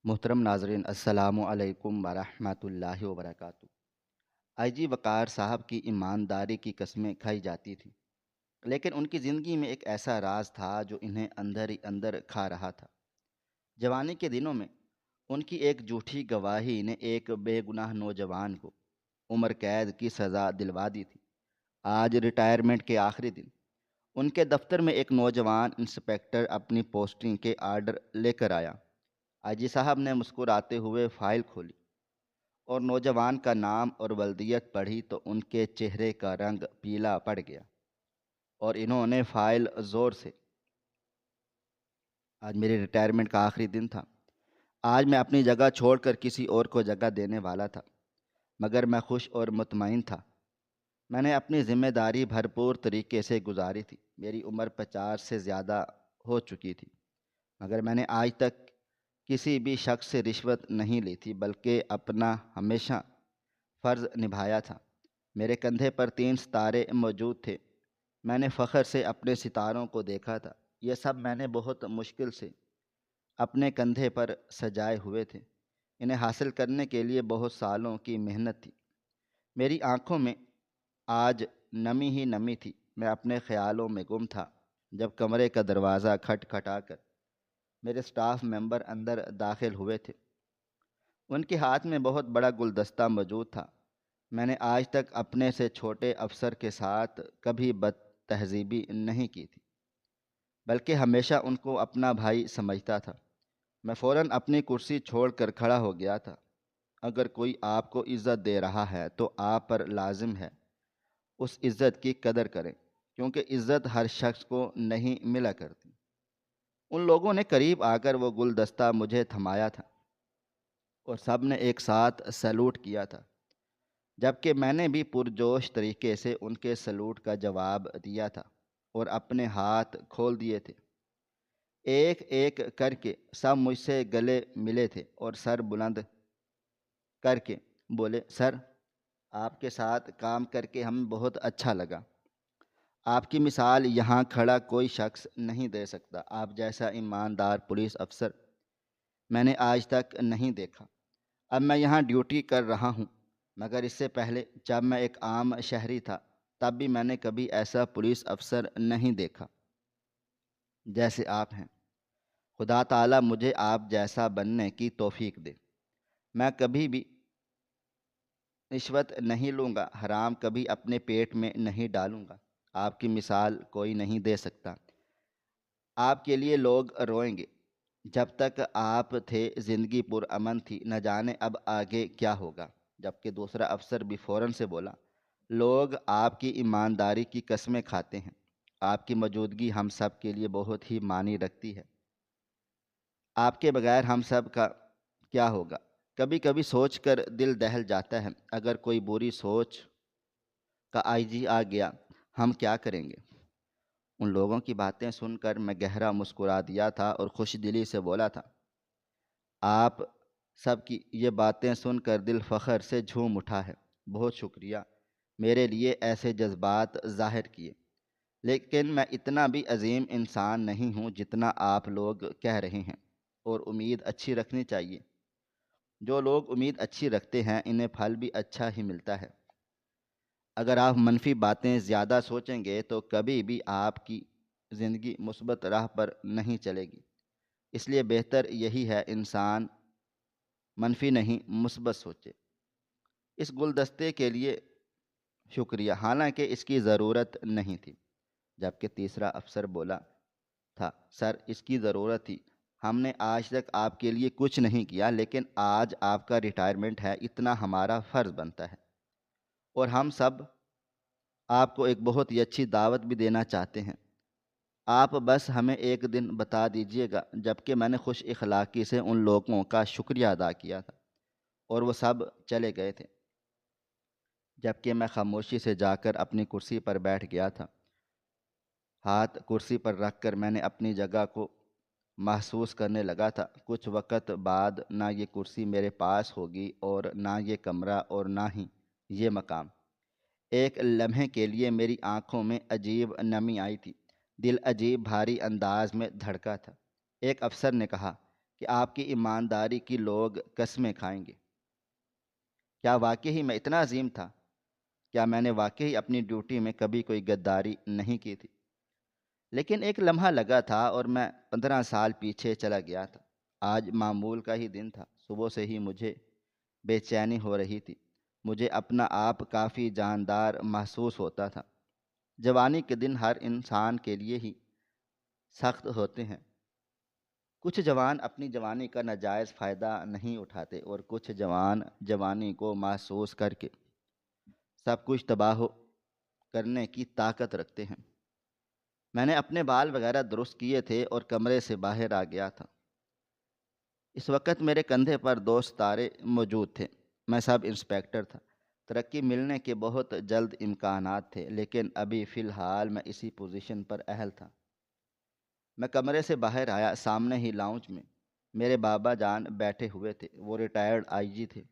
محترم ناظرین السلام علیکم ورحمۃ اللہ وبرکاتہ۔ آئی جی وقار صاحب کی ایمانداری کی قسمیں کھائی جاتی تھیں، لیکن ان کی زندگی میں ایک ایسا راز تھا جو انہیں اندر ہی اندر کھا رہا تھا۔ جوانی کے دنوں میں ان کی ایک جھوٹی گواہی نے ایک بے گناہ نوجوان کو عمر قید کی سزا دلوا دی تھی۔ آج ریٹائرمنٹ کے آخری دن ان کے دفتر میں ایک نوجوان انسپیکٹر اپنی پوسٹنگ کے آرڈر لے کر آیا۔ آئی جی صاحب نے مسکراتے ہوئے فائل کھولی اور نوجوان کا نام اور ولدیت پڑھی تو ان کے چہرے کا رنگ پیلا پڑ گیا اور انہوں نے فائل زور سے آج میری ریٹائرمنٹ کا آخری دن تھا۔ آج میں اپنی جگہ چھوڑ کر کسی اور کو جگہ دینے والا تھا، مگر میں خوش اور مطمئن تھا۔ میں نے اپنی ذمہ داری بھرپور طریقے سے گزاری تھی۔ میری عمر 50 سے زیادہ ہو چکی تھی، مگر میں نے آج تک کسی بھی شخص سے رشوت نہیں لی تھی، بلکہ اپنا ہمیشہ فرض نبھایا تھا۔ میرے کندھے پر 3 ستارے موجود تھے۔ میں نے فخر سے اپنے ستاروں کو دیکھا تھا۔ یہ سب میں نے بہت مشکل سے اپنے کندھے پر سجائے ہوئے تھے۔ انہیں حاصل کرنے کے لیے بہت سالوں کی محنت تھی۔ میری آنکھوں میں آج نمی ہی نمی تھی۔ میں اپنے خیالوں میں گم تھا جب کمرے کا دروازہ کھٹکھٹا کر میرے سٹاف ممبر اندر داخل ہوئے تھے۔ ان کے ہاتھ میں بہت بڑا گلدستہ موجود تھا۔ میں نے آج تک اپنے سے چھوٹے افسر کے ساتھ کبھی بد تہذیبی نہیں کی تھی، بلکہ ہمیشہ ان کو اپنا بھائی سمجھتا تھا۔ میں فوراً اپنی کرسی چھوڑ کر کھڑا ہو گیا تھا۔ اگر کوئی آپ کو عزت دے رہا ہے تو آپ پر لازم ہے اس عزت کی قدر کریں، کیونکہ عزت ہر شخص کو نہیں ملا کرتی۔ ان لوگوں نے قریب آ کر وہ گلدستہ مجھے تھمایا تھا اور سب نے ایک ساتھ سیلوٹ کیا تھا، جبکہ میں نے بھی پرجوش طریقے سے ان کے سلوٹ کا جواب دیا تھا اور اپنے ہاتھ کھول دیے تھے۔ ایک ایک کر کے سب مجھ سے گلے ملے تھے اور سر بلند کر کے بولے، سر، آپ کے ساتھ کام کر کے ہمیں بہت اچھا لگا۔ آپ کی مثال یہاں کھڑا کوئی شخص نہیں دے سکتا۔ آپ جیسا ایماندار پولیس افسر میں نے آج تک نہیں دیکھا۔ اب میں یہاں ڈیوٹی کر رہا ہوں، مگر اس سے پہلے جب میں ایک عام شہری تھا تب بھی میں نے کبھی ایسا پولیس افسر نہیں دیکھا جیسے آپ ہیں۔ خدا تعالیٰ مجھے آپ جیسا بننے کی توفیق دے۔ میں کبھی بھی رشوت نہیں لوں گا، حرام کبھی اپنے پیٹ میں نہیں ڈالوں گا۔ آپ کی مثال کوئی نہیں دے سکتا۔ آپ کے لیے لوگ روئیں گے۔ جب تک آپ تھے زندگی پرامن تھی، نہ جانے اب آگے کیا ہوگا۔ جبکہ دوسرا افسر بھی فوراً سے بولا، لوگ آپ کی ایمانداری کی قسمیں کھاتے ہیں۔ آپ کی موجودگی ہم سب کے لیے بہت ہی معنی رکھتی ہے۔ آپ کے بغیر ہم سب کا کیا ہوگا؟ کبھی کبھی سوچ کر دل دہل جاتا ہے، اگر کوئی بری سوچ کا آئی جی آ گیا ہم کیا کریں گے؟ ان لوگوں کی باتیں سن کر میں گہرا مسکرا دیا تھا اور خوش دلی سے بولا تھا، آپ سب کی یہ باتیں سن کر دل فخر سے جھوم اٹھا ہے۔ بہت شکریہ میرے لیے ایسے جذبات ظاہر کیے، لیکن میں اتنا بھی عظیم انسان نہیں ہوں جتنا آپ لوگ کہہ رہے ہیں، اور امید اچھی رکھنی چاہیے۔ جو لوگ امید اچھی رکھتے ہیں انہیں پھل بھی اچھا ہی ملتا ہے۔ اگر آپ منفی باتیں زیادہ سوچیں گے تو کبھی بھی آپ کی زندگی مثبت راہ پر نہیں چلے گی۔ اس لیے بہتر یہی ہے انسان منفی نہیں مثبت سوچے۔ اس گلدستے کے لیے شکریہ، حالانکہ اس کی ضرورت نہیں تھی۔ جبکہ تیسرا افسر بولا تھا، سر، اس کی ضرورت تھی۔ ہم نے آج تک آپ کے لیے کچھ نہیں کیا، لیکن آج آپ کا ریٹائرمنٹ ہے، اتنا ہمارا فرض بنتا ہے، اور ہم سب آپ کو ایک بہت ہی اچھی دعوت بھی دینا چاہتے ہیں۔ آپ بس ہمیں ایک دن بتا دیجیے گا۔ جبکہ میں نے خوش اخلاقی سے ان لوگوں کا شکریہ ادا کیا تھا اور وہ سب چلے گئے تھے، جبکہ میں خاموشی سے جا کر اپنی کرسی پر بیٹھ گیا تھا۔ ہاتھ کرسی پر رکھ کر میں نے اپنی جگہ کو محسوس کرنے لگا تھا۔ کچھ وقت بعد نہ یہ کرسی میرے پاس ہوگی اور نہ یہ کمرہ اور نہ ہی یہ مقام۔ ایک لمحے کے لیے میری آنکھوں میں عجیب نمی آئی تھی، دل عجیب بھاری انداز میں دھڑکا تھا۔ ایک افسر نے کہا، کہ آپ کی ایمانداری کی لوگ قسمیں کھائیں گے؟ کیا واقعی میں اتنا عظیم تھا؟ کیا میں نے واقعی اپنی ڈیوٹی میں کبھی کوئی غداری نہیں کی تھی؟ لیکن ایک لمحہ لگا تھا اور میں 15 سال پیچھے چلا گیا تھا۔ آج معمول کا ہی دن تھا۔ صبح سے ہی مجھے بے چینی ہو رہی تھی۔ مجھے اپنا آپ کافی جاندار محسوس ہوتا تھا۔ جوانی کے دن ہر انسان کے لیے ہی سخت ہوتے ہیں۔ کچھ جوان اپنی جوانی کا ناجائز فائدہ نہیں اٹھاتے، اور کچھ جوان جوانی کو محسوس کر کے سب کچھ تباہ کرنے کی طاقت رکھتے ہیں۔ میں نے اپنے بال وغیرہ درست کیے تھے اور کمرے سے باہر آ گیا تھا۔ اس وقت میرے کندھے پر 2 ستارے موجود تھے۔ میں سب انسپیکٹر تھا۔ ترقی ملنے کے بہت جلد امکانات تھے، لیکن ابھی فی الحال میں اسی پوزیشن پر اہل تھا۔ میں کمرے سے باہر آیا۔ سامنے ہی لاؤنج میں میرے بابا جان بیٹھے ہوئے تھے۔ وہ ریٹائرڈ آئی جی تھے۔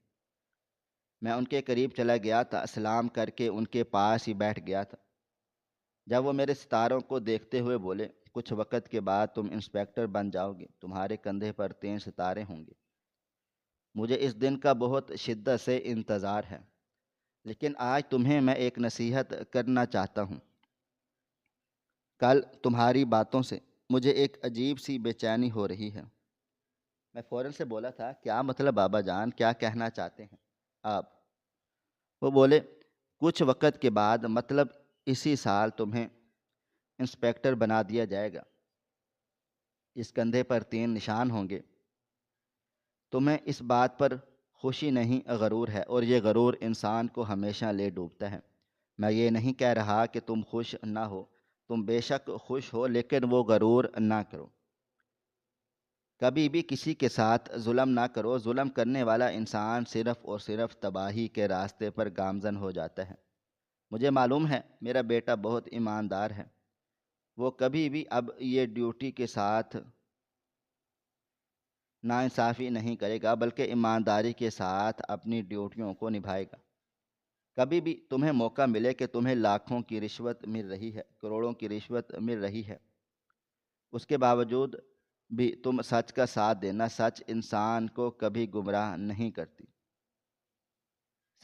میں ان کے قریب چلا گیا تھا، سلام کر کے ان کے پاس ہی بیٹھ گیا تھا۔ جب وہ میرے ستاروں کو دیکھتے ہوئے بولے، کچھ وقت کے بعد تم انسپیکٹر بن جاؤ گے، تمہارے کندھے پر 3 ستارے ہوں گے۔ مجھے اس دن کا بہت شدت سے انتظار ہے، لیکن آج تمہیں میں ایک نصیحت کرنا چاہتا ہوں۔ کل تمہاری باتوں سے مجھے ایک عجیب سی بے چینی ہو رہی ہے۔ میں فوراً سے بولا تھا، کیا مطلب بابا جان، کیا کہنا چاہتے ہیں آپ؟ وہ بولے، کچھ وقت کے بعد، مطلب اسی سال تمہیں انسپیکٹر بنا دیا جائے گا۔ اس کندھے پر 3 نشان ہوں گے۔ تمہیں اس بات پر خوشی نہیں، غرور ہے، اور یہ غرور انسان کو ہمیشہ لے ڈوبتا ہے۔ میں یہ نہیں کہہ رہا کہ تم خوش نہ ہو، تم بے شک خوش ہو، لیکن وہ غرور نہ کرو۔ کبھی بھی کسی کے ساتھ ظلم نہ کرو۔ ظلم کرنے والا انسان صرف اور صرف تباہی کے راستے پر گامزن ہو جاتا ہے۔ مجھے معلوم ہے میرا بیٹا بہت ایماندار ہے۔ وہ کبھی بھی اب یہ ڈیوٹی کے ساتھ ناانصافی نہیں کرے گا، بلکہ ایمانداری کے ساتھ اپنی ڈیوٹیوں کو نبھائے گا۔ کبھی بھی تمہیں موقع ملے کہ تمہیں لاکھوں کی رشوت مل رہی ہے، کروڑوں کی رشوت مل رہی ہے، اس کے باوجود بھی تم سچ کا ساتھ دینا۔ سچ انسان کو کبھی گمراہ نہیں کرتی۔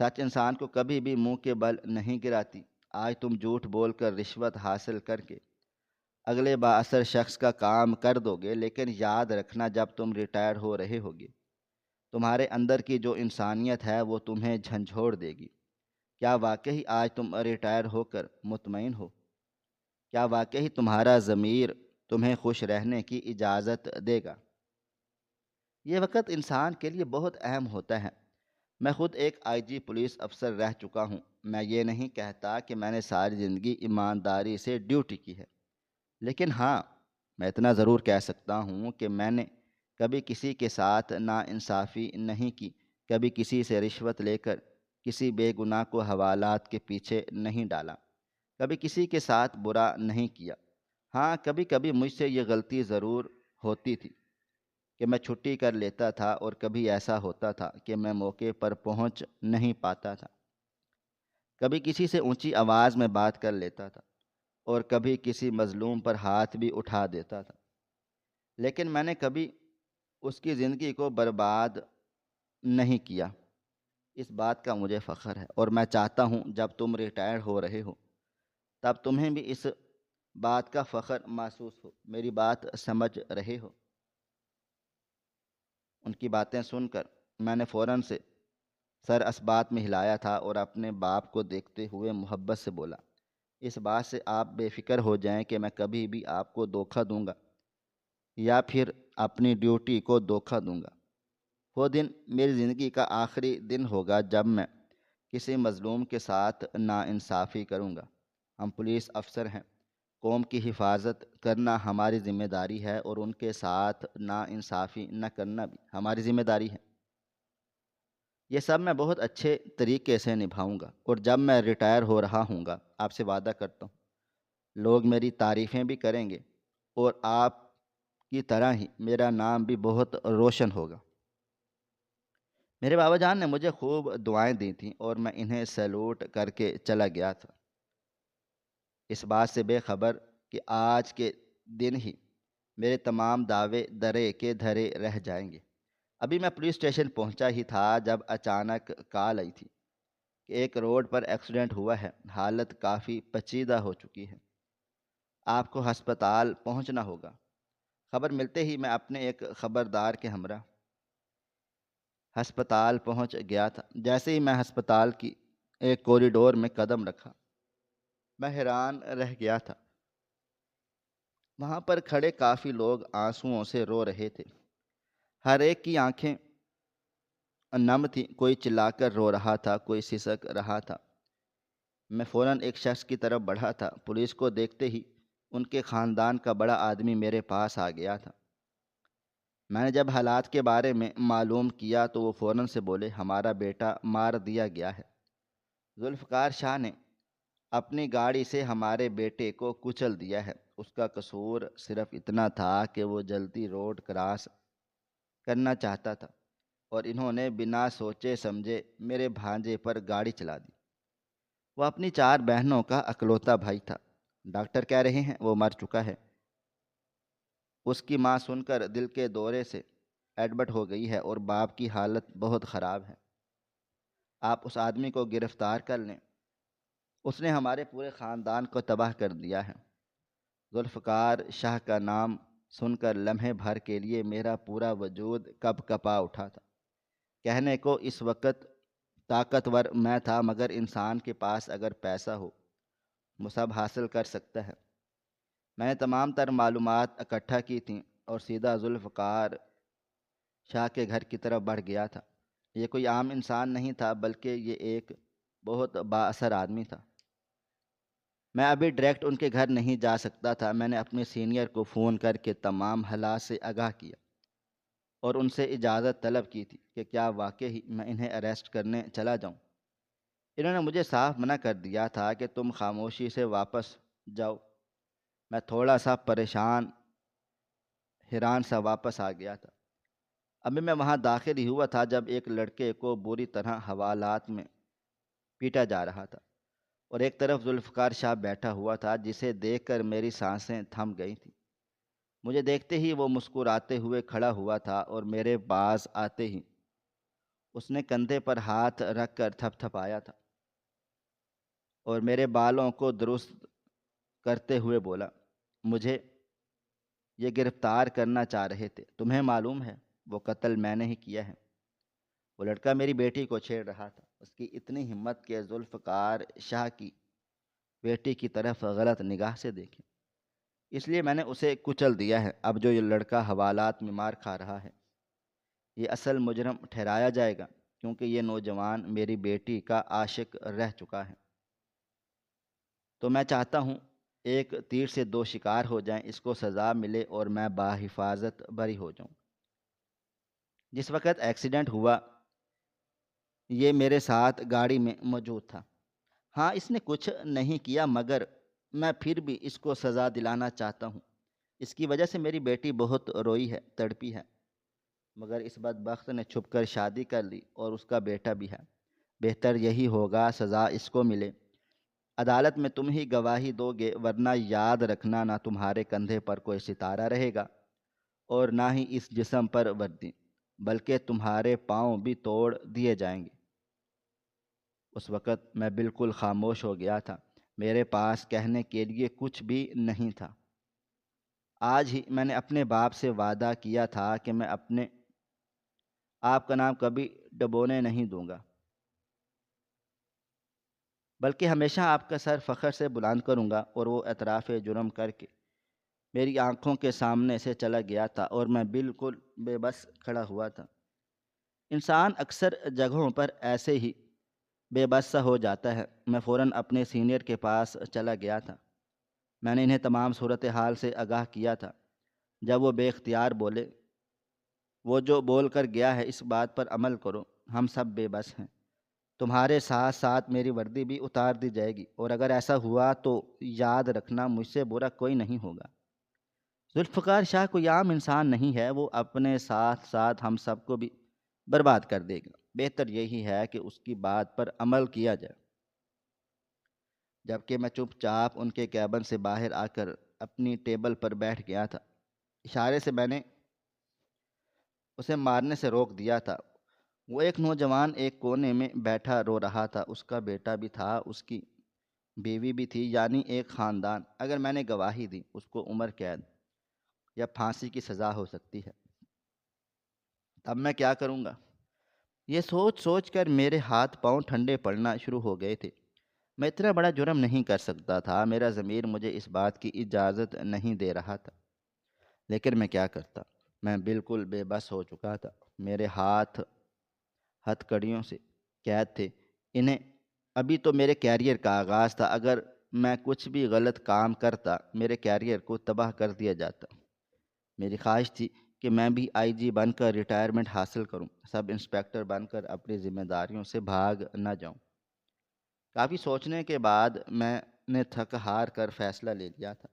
سچ انسان کو کبھی بھی منہ کے بل نہیں گراتی۔ آج تم جھوٹ بول کر رشوت حاصل کر کے اگلے بااثر شخص کا کام کر دو گے، لیکن یاد رکھنا، جب تم ریٹائر ہو رہے ہوگے، تمہارے اندر کی جو انسانیت ہے وہ تمہیں جھنجھوڑ دے گی۔ کیا واقعی آج تم ریٹائر ہو کر مطمئن ہو؟ کیا واقعی تمہارا ضمیر تمہیں خوش رہنے کی اجازت دے گا؟ یہ وقت انسان کے لیے بہت اہم ہوتا ہے۔ میں خود ایک آئی جی پولیس افسر رہ چکا ہوں۔ میں یہ نہیں کہتا کہ میں نے ساری زندگی ایمانداری سے ڈیوٹی کی ہے، لیکن ہاں، میں اتنا ضرور کہہ سکتا ہوں کہ میں نے کبھی کسی کے ساتھ ناانصافی نہیں کی، کبھی کسی سے رشوت لے کر کسی بے گناہ کو حوالات کے پیچھے نہیں ڈالا، کبھی کسی کے ساتھ برا نہیں کیا۔ ہاں، کبھی کبھی مجھ سے یہ غلطی ضرور ہوتی تھی کہ میں چھٹی کر لیتا تھا، اور کبھی ایسا ہوتا تھا کہ میں موقع پر پہنچ نہیں پاتا تھا۔ کبھی کسی سے اونچی آواز میں بات کر لیتا تھا، اور کبھی کسی مظلوم پر ہاتھ بھی اٹھا دیتا تھا، لیکن میں نے کبھی اس کی زندگی کو برباد نہیں کیا۔ اس بات کا مجھے فخر ہے، اور میں چاہتا ہوں جب تم ریٹائر ہو رہے ہو تب تمہیں بھی اس بات کا فخر محسوس ہو۔ میری بات سمجھ رہے ہو؟ ان کی باتیں سن کر میں نے فوراً سے سر اسبات میں ہلایا تھا اور اپنے باپ کو دیکھتے ہوئے محبت سے بولا، اس بات سے آپ بے فکر ہو جائیں کہ میں کبھی بھی آپ کو دھوکہ دوں گا یا پھر اپنی ڈیوٹی کو دھوکہ دوں گا۔ وہ دن میری زندگی کا آخری دن ہوگا جب میں کسی مظلوم کے ساتھ ناانصافی کروں گا۔ ہم پولیس افسر ہیں، قوم کی حفاظت کرنا ہماری ذمہ داری ہے، اور ان کے ساتھ ناانصافی نہ کرنا بھی ہماری ذمہ داری ہے۔ یہ سب میں بہت اچھے طریقے سے نبھاؤں گا، اور جب میں ریٹائر ہو رہا ہوں گا، آپ سے وعدہ کرتا ہوں، لوگ میری تعریفیں بھی کریں گے، اور آپ کی طرح ہی میرا نام بھی بہت روشن ہوگا۔ میرے بابا جان نے مجھے خوب دعائیں دی تھیں، اور میں انہیں سیلوٹ کر کے چلا گیا تھا، اس بات سے بے خبر کہ آج کے دن ہی میرے تمام دعوے درے کے دھرے رہ جائیں گے۔ ابھی میں پولیس اسٹیشن پہنچا ہی تھا جب اچانک کال آئی تھی کہ ایک روڈ پر ایکسیڈنٹ ہوا ہے، حالت کافی پیچیدہ ہو چکی ہے، آپ کو ہسپتال پہنچنا ہوگا۔ خبر ملتے ہی میں اپنے ایک خبردار کے ہمراہ ہسپتال پہنچ گیا تھا۔ جیسے ہی میں ہسپتال کی ایک کوریڈور میں قدم رکھا، میں حیران رہ گیا تھا۔ وہاں پر کھڑے کافی لوگ آنسوؤں سے رو رہے تھے، ہر ایک کی آنکھیں نم تھیں، کوئی چلا کر رو رہا تھا، کوئی سسک رہا تھا۔ میں فوراً ایک شخص کی طرف بڑھا تھا۔ پولیس کو دیکھتے ہی ان کے خاندان کا بڑا آدمی میرے پاس آ گیا تھا۔ میں نے جب حالات کے بارے میں معلوم کیا تو وہ فوراً سے بولے، ہمارا بیٹا مار دیا گیا ہے، ذوالفقار شاہ نے اپنی گاڑی سے ہمارے بیٹے کو کچل دیا ہے۔ اس کا قصور صرف اتنا تھا کہ وہ جلدی روڈ کراس کرنا چاہتا تھا اور انہوں نے بنا سوچے سمجھے میرے بھانجے پر گاڑی چلا دی۔ وہ اپنی 4 بہنوں کا اکلوتا بھائی تھا۔ ڈاکٹر کہہ رہے ہیں وہ مر چکا ہے۔ اس کی ماں سن کر دل کے دورے سے ایڈمٹ ہو گئی ہے اور باپ کی حالت بہت خراب ہے۔ آپ اس آدمی کو گرفتار کر لیں، اس نے ہمارے پورے خاندان کو تباہ کر دیا ہے۔ ذوالفقار شاہ کا نام سن کر لمحے بھر کے لیے میرا پورا وجود کپ کپا اٹھا تھا۔ کہنے کو اس وقت طاقتور میں تھا، مگر انسان کے پاس اگر پیسہ ہو وہ سب حاصل کر سکتا ہے۔ میں نے تمام تر معلومات اکٹھا کی تھیں اور سیدھا ذوالفقار شاہ کے گھر کی طرف بڑھ گیا تھا۔ یہ کوئی عام انسان نہیں تھا، بلکہ یہ ایک بہت با اثر آدمی تھا۔ میں ابھی ڈائریکٹ ان کے گھر نہیں جا سکتا تھا۔ میں نے اپنے سینئر کو فون کر کے تمام حالات سے آگاہ کیا اور ان سے اجازت طلب کی تھی کہ کیا واقعی میں انہیں اریسٹ کرنے چلا جاؤں۔ انہوں نے مجھے صاف منع کر دیا تھا کہ تم خاموشی سے واپس جاؤ۔ میں تھوڑا سا پریشان حیران سا واپس آ گیا تھا۔ ابھی میں وہاں داخل ہی ہوا تھا جب ایک لڑکے کو بری طرح حوالات میں پیٹا جا رہا تھا اور ایک طرف ذوالفقار شاہ بیٹھا ہوا تھا، جسے دیکھ کر میری سانسیں تھم گئی تھیں۔ مجھے دیکھتے ہی وہ مسکراتے ہوئے کھڑا ہوا تھا اور میرے پاس آتے ہی اس نے کندھے پر ہاتھ رکھ کر تھپ تھپایا تھا اور میرے بالوں کو درست کرتے ہوئے بولا، مجھے یہ گرفتار کرنا چاہ رہے تھے، تمہیں معلوم ہے وہ قتل میں نے ہی کیا ہے۔ وہ لڑکا میری بیٹی کو چھیڑ رہا تھا۔ اس کی اتنی ہمت کہ ذوالفقار شاہ کی بیٹی کی طرف غلط نگاہ سے دیکھے، اس لیے میں نے اسے کچل دیا ہے۔ اب جو یہ لڑکا حوالات میں مار کھا رہا ہے یہ اصل مجرم ٹھہرایا جائے گا، کیونکہ یہ نوجوان میری بیٹی کا عاشق رہ چکا ہے۔ تو میں چاہتا ہوں ایک تیر سے 2 شکار ہو جائیں، اس کو سزا ملے اور میں باحفاظت بری ہو جاؤں۔ جس وقت ایکسیڈنٹ ہوا یہ میرے ساتھ گاڑی میں موجود تھا۔ ہاں اس نے کچھ نہیں کیا، مگر میں پھر بھی اس کو سزا دلانا چاہتا ہوں۔ اس کی وجہ سے میری بیٹی بہت روئی ہے، تڑپی ہے، مگر اس بدبخت نے چھپ کر شادی کر لی اور اس کا بیٹا بھی ہے۔ بہتر یہی ہوگا سزا اس کو ملے۔ عدالت میں تم ہی گواہی دو گے، ورنہ یاد رکھنا نہ تمہارے کندھے پر کوئی ستارہ رہے گا اور نہ ہی اس جسم پر وردی، بلکہ تمہارے پاؤں بھی توڑ دیے جائیں گے۔ اس وقت میں بالکل خاموش ہو گیا تھا، میرے پاس کہنے کے لیے کچھ بھی نہیں تھا۔ آج ہی میں نے اپنے باپ سے وعدہ کیا تھا کہ میں اپنے آپ کا نام کبھی ڈبونے نہیں دوں گا، بلکہ ہمیشہ آپ کا سر فخر سے بلند کروں گا۔ اور وہ اعتراف جرم کر کے میری آنکھوں کے سامنے سے چلا گیا تھا اور میں بالکل بے بس کھڑا ہوا تھا۔ انسان اکثر جگہوں پر ایسے ہی بے بس سا ہو جاتا ہے۔ میں فوراً اپنے سینئر کے پاس چلا گیا تھا۔ میں نے انہیں تمام صورتحال سے آگاہ کیا تھا۔ جب وہ بے اختیار بولے، وہ جو بول کر گیا ہے اس بات پر عمل کرو، ہم سب بے بس ہیں، تمہارے ساتھ ساتھ میری وردی بھی اتار دی جائے گی، اور اگر ایسا ہوا تو یاد رکھنا مجھ سے برا کوئی نہیں ہوگا۔ ذوالفقار شاہ کوئی عام انسان نہیں ہے، وہ اپنے ساتھ ساتھ ہم سب کو بھی برباد کر دے گا۔ بہتر یہی ہے کہ اس کی بات پر عمل کیا جائے۔ جبکہ میں چپ چاپ ان کے کیبن سے باہر آ کر اپنی ٹیبل پر بیٹھ گیا تھا، اشارے سے میں نے اسے مارنے سے روک دیا تھا۔ وہ ایک نوجوان ایک کونے میں بیٹھا رو رہا تھا، اس کا بیٹا بھی تھا، اس کی بیوی بھی تھی، یعنی ایک خاندان۔ اگر میں نے گواہی دی اس کو عمر قید یا پھانسی کی سزا ہو سکتی ہے، تب میں کیا کروں گا؟ یہ سوچ سوچ کر میرے ہاتھ پاؤں ٹھنڈے پڑنا شروع ہو گئے تھے۔ میں اتنا بڑا جرم نہیں کر سکتا تھا، میرا ضمیر مجھے اس بات کی اجازت نہیں دے رہا تھا، لیکن میں کیا کرتا؟ میں بالکل بے بس ہو چکا تھا۔ میرے ہاتھ ہتھ کڑیوں سے قید تھے، انہیں ابھی تو میرے کیریئر کا آغاز تھا، اگر میں کچھ بھی غلط کام کرتا میرے کیریئر کو تباہ کر دیا جاتا۔ میری خواہش تھی کہ میں بھی آئی جی بن کر ریٹائرمنٹ حاصل کروں، سب انسپکٹر بن کر اپنی ذمہ داریوں سے بھاگ نہ جاؤں۔ کافی سوچنے کے بعد میں نے تھک ہار کر فیصلہ لے لیا تھا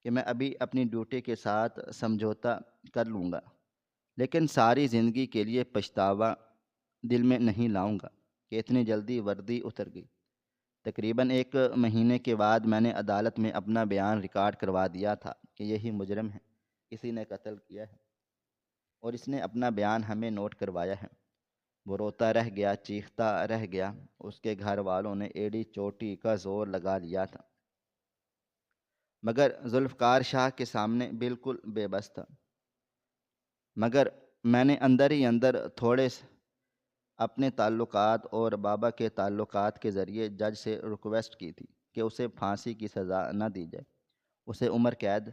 کہ میں ابھی اپنی ڈیوٹی کے ساتھ سمجھوتا کر لوں گا، لیکن ساری زندگی کے لیے پچھتاوا دل میں نہیں لاؤں گا کہ اتنی جلدی وردی اتر گئی۔ تقریباً ایک مہینے کے بعد میں نے عدالت میں اپنا بیان ریکارڈ کروا دیا تھا کہ یہی مجرم ہے، اسی نے قتل کیا ہے اور اس نے اپنا بیان ہمیں نوٹ کروایا ہے۔ وہ روتا رہ گیا، چیختا رہ گیا، اس کے گھر والوں نے ایڑی چوٹی کا زور لگا لیا تھا، مگر ذوالفقار شاہ کے سامنے بالکل بے بس تھا۔ مگر میں نے اندر ہی اندر تھوڑے اپنے تعلقات اور بابا کے تعلقات کے ذریعے جج سے ریکویسٹ کی تھی کہ اسے پھانسی کی سزا نہ دی جائے، اسے عمر قید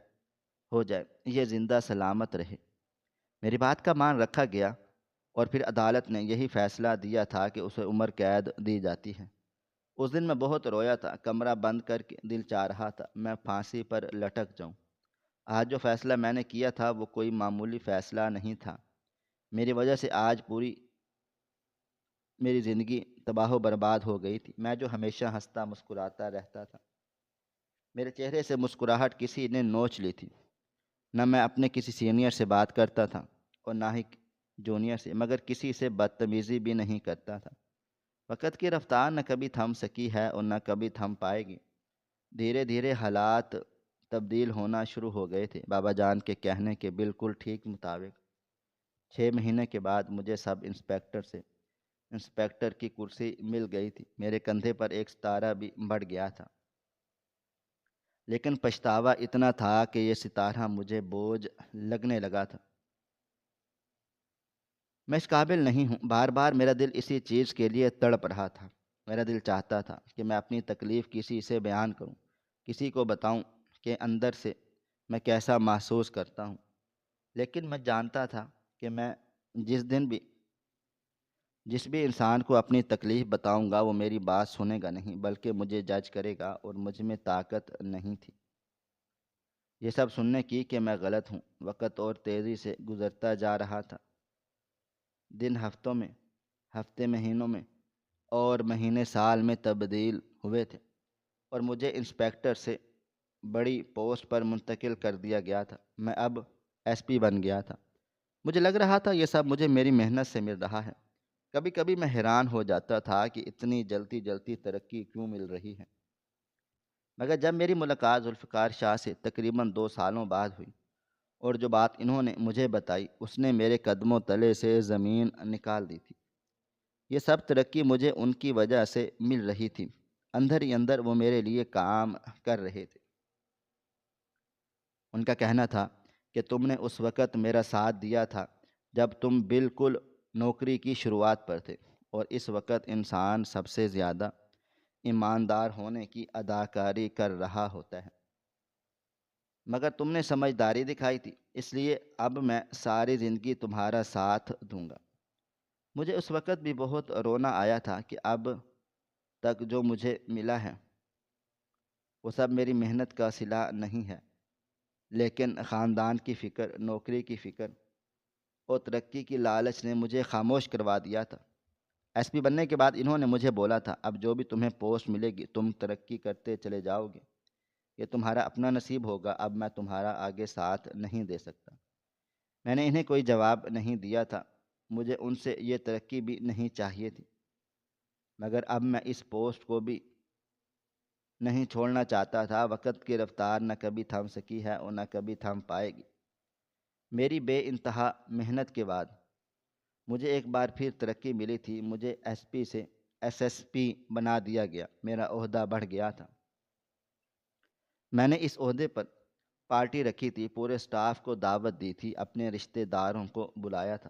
ہو جائے، یہ زندہ سلامت رہے۔ میری بات کا مان رکھا گیا اور پھر عدالت نے یہی فیصلہ دیا تھا کہ اسے عمر قید دی جاتی ہے۔ اس دن میں بہت رویا تھا، کمرہ بند کر کے دل چاہ رہا تھا میں پھانسی پر لٹک جاؤں۔ آج جو فیصلہ میں نے کیا تھا وہ کوئی معمولی فیصلہ نہیں تھا، میری وجہ سے آج پوری میری زندگی تباہ و برباد ہو گئی تھی۔ میں جو ہمیشہ ہنستا مسکراتا رہتا تھا، میرے چہرے سے مسکراہٹ کسی نے نوچ لی تھی۔ نہ میں اپنے کسی سینئر سے بات کرتا تھا اور نہ ہی جونیئر سے، مگر کسی سے بدتمیزی بھی نہیں کرتا تھا۔ وقت کی رفتار نہ کبھی تھم سکی ہے اور نہ کبھی تھم پائے گی۔ دھیرے دھیرے حالات تبدیل ہونا شروع ہو گئے تھے، بابا جان کے کہنے کے بالکل ٹھیک مطابق 6 مہینے کے بعد مجھے سب انسپکٹر سے انسپکٹر کی کرسی مل گئی تھی۔ میرے کندھے پر ایک ستارہ بھی بڑھ گیا تھا، لیکن پچھتاوا اتنا تھا کہ یہ ستارہ مجھے بوجھ لگنے لگا تھا۔ میں اس قابل نہیں ہوں، بار بار میرا دل اسی چیز کے لیے تڑپ رہا تھا۔ میرا دل چاہتا تھا کہ میں اپنی تکلیف کسی سے بیان کروں، کسی کو بتاؤں کہ اندر سے میں کیسا محسوس کرتا ہوں، لیکن میں جانتا تھا کہ میں جس دن بھی جس بھی انسان کو اپنی تکلیف بتاؤں گا وہ میری بات سنے گا نہیں، بلکہ مجھے جج کرے گا، اور مجھ میں طاقت نہیں تھی یہ سب سننے کی کہ میں غلط ہوں۔ وقت اور تیزی سے گزرتا جا رہا تھا، دن ہفتوں میں، ہفتے مہینوں میں اور مہینے سال میں تبدیل ہوئے تھے، اور مجھے انسپکٹر سے بڑی پوسٹ پر منتقل کر دیا گیا تھا۔ میں اب ایس پی بن گیا تھا۔ مجھے لگ رہا تھا یہ سب مجھے میری محنت سے مل رہا ہے۔ کبھی کبھی میں حیران ہو جاتا تھا کہ اتنی جلدی جلدی ترقی کیوں مل رہی ہے، مگر جب میری ملاقات ذوالفقار شاہ سے تقریباً 2 سالوں بعد ہوئی اور جو بات انہوں نے مجھے بتائی اس نے میرے قدموں تلے سے زمین نکال دی تھی۔ یہ سب ترقی مجھے ان کی وجہ سے مل رہی تھی، اندر ہی اندر وہ میرے لیے کام کر رہے تھے۔ ان کا کہنا تھا کہ تم نے اس وقت میرا ساتھ دیا تھا جب تم بالکل نوکری کی شروعات پر تھے، اور اس وقت انسان سب سے زیادہ ایماندار ہونے کی اداکاری کر رہا ہوتا ہے، مگر تم نے سمجھداری دکھائی تھی، اس لیے اب میں ساری زندگی تمہارا ساتھ دوں گا۔ مجھے اس وقت بھی بہت رونا آیا تھا کہ اب تک جو مجھے ملا ہے وہ سب میری محنت کا صلہ نہیں ہے، لیکن خاندان کی فکر، نوکری کی فکر اور ترقی کی لالچ نے مجھے خاموش کروا دیا تھا۔ ایس پی بننے کے بعد انہوں نے مجھے بولا تھا اب جو بھی تمہیں پوسٹ ملے گی تم ترقی کرتے چلے جاؤ گے، یہ تمہارا اپنا نصیب ہوگا، اب میں تمہارا آگے ساتھ نہیں دے سکتا۔ میں نے انہیں کوئی جواب نہیں دیا تھا، مجھے ان سے یہ ترقی بھی نہیں چاہیے تھی، مگر اب میں اس پوسٹ کو بھی نہیں چھوڑنا چاہتا تھا۔ وقت کی رفتار نہ کبھی تھم سکی ہے اور نہ کبھی تھم پائے گی۔ میری بے انتہا محنت کے بعد مجھے ایک بار پھر ترقی ملی تھی۔ مجھے ایس پی سے SSP بنا دیا گیا، میرا عہدہ بڑھ گیا تھا۔ میں نے اس عہدے پر پارٹی رکھی تھی، پورے سٹاف کو دعوت دی تھی، اپنے رشتہ داروں کو بلایا تھا،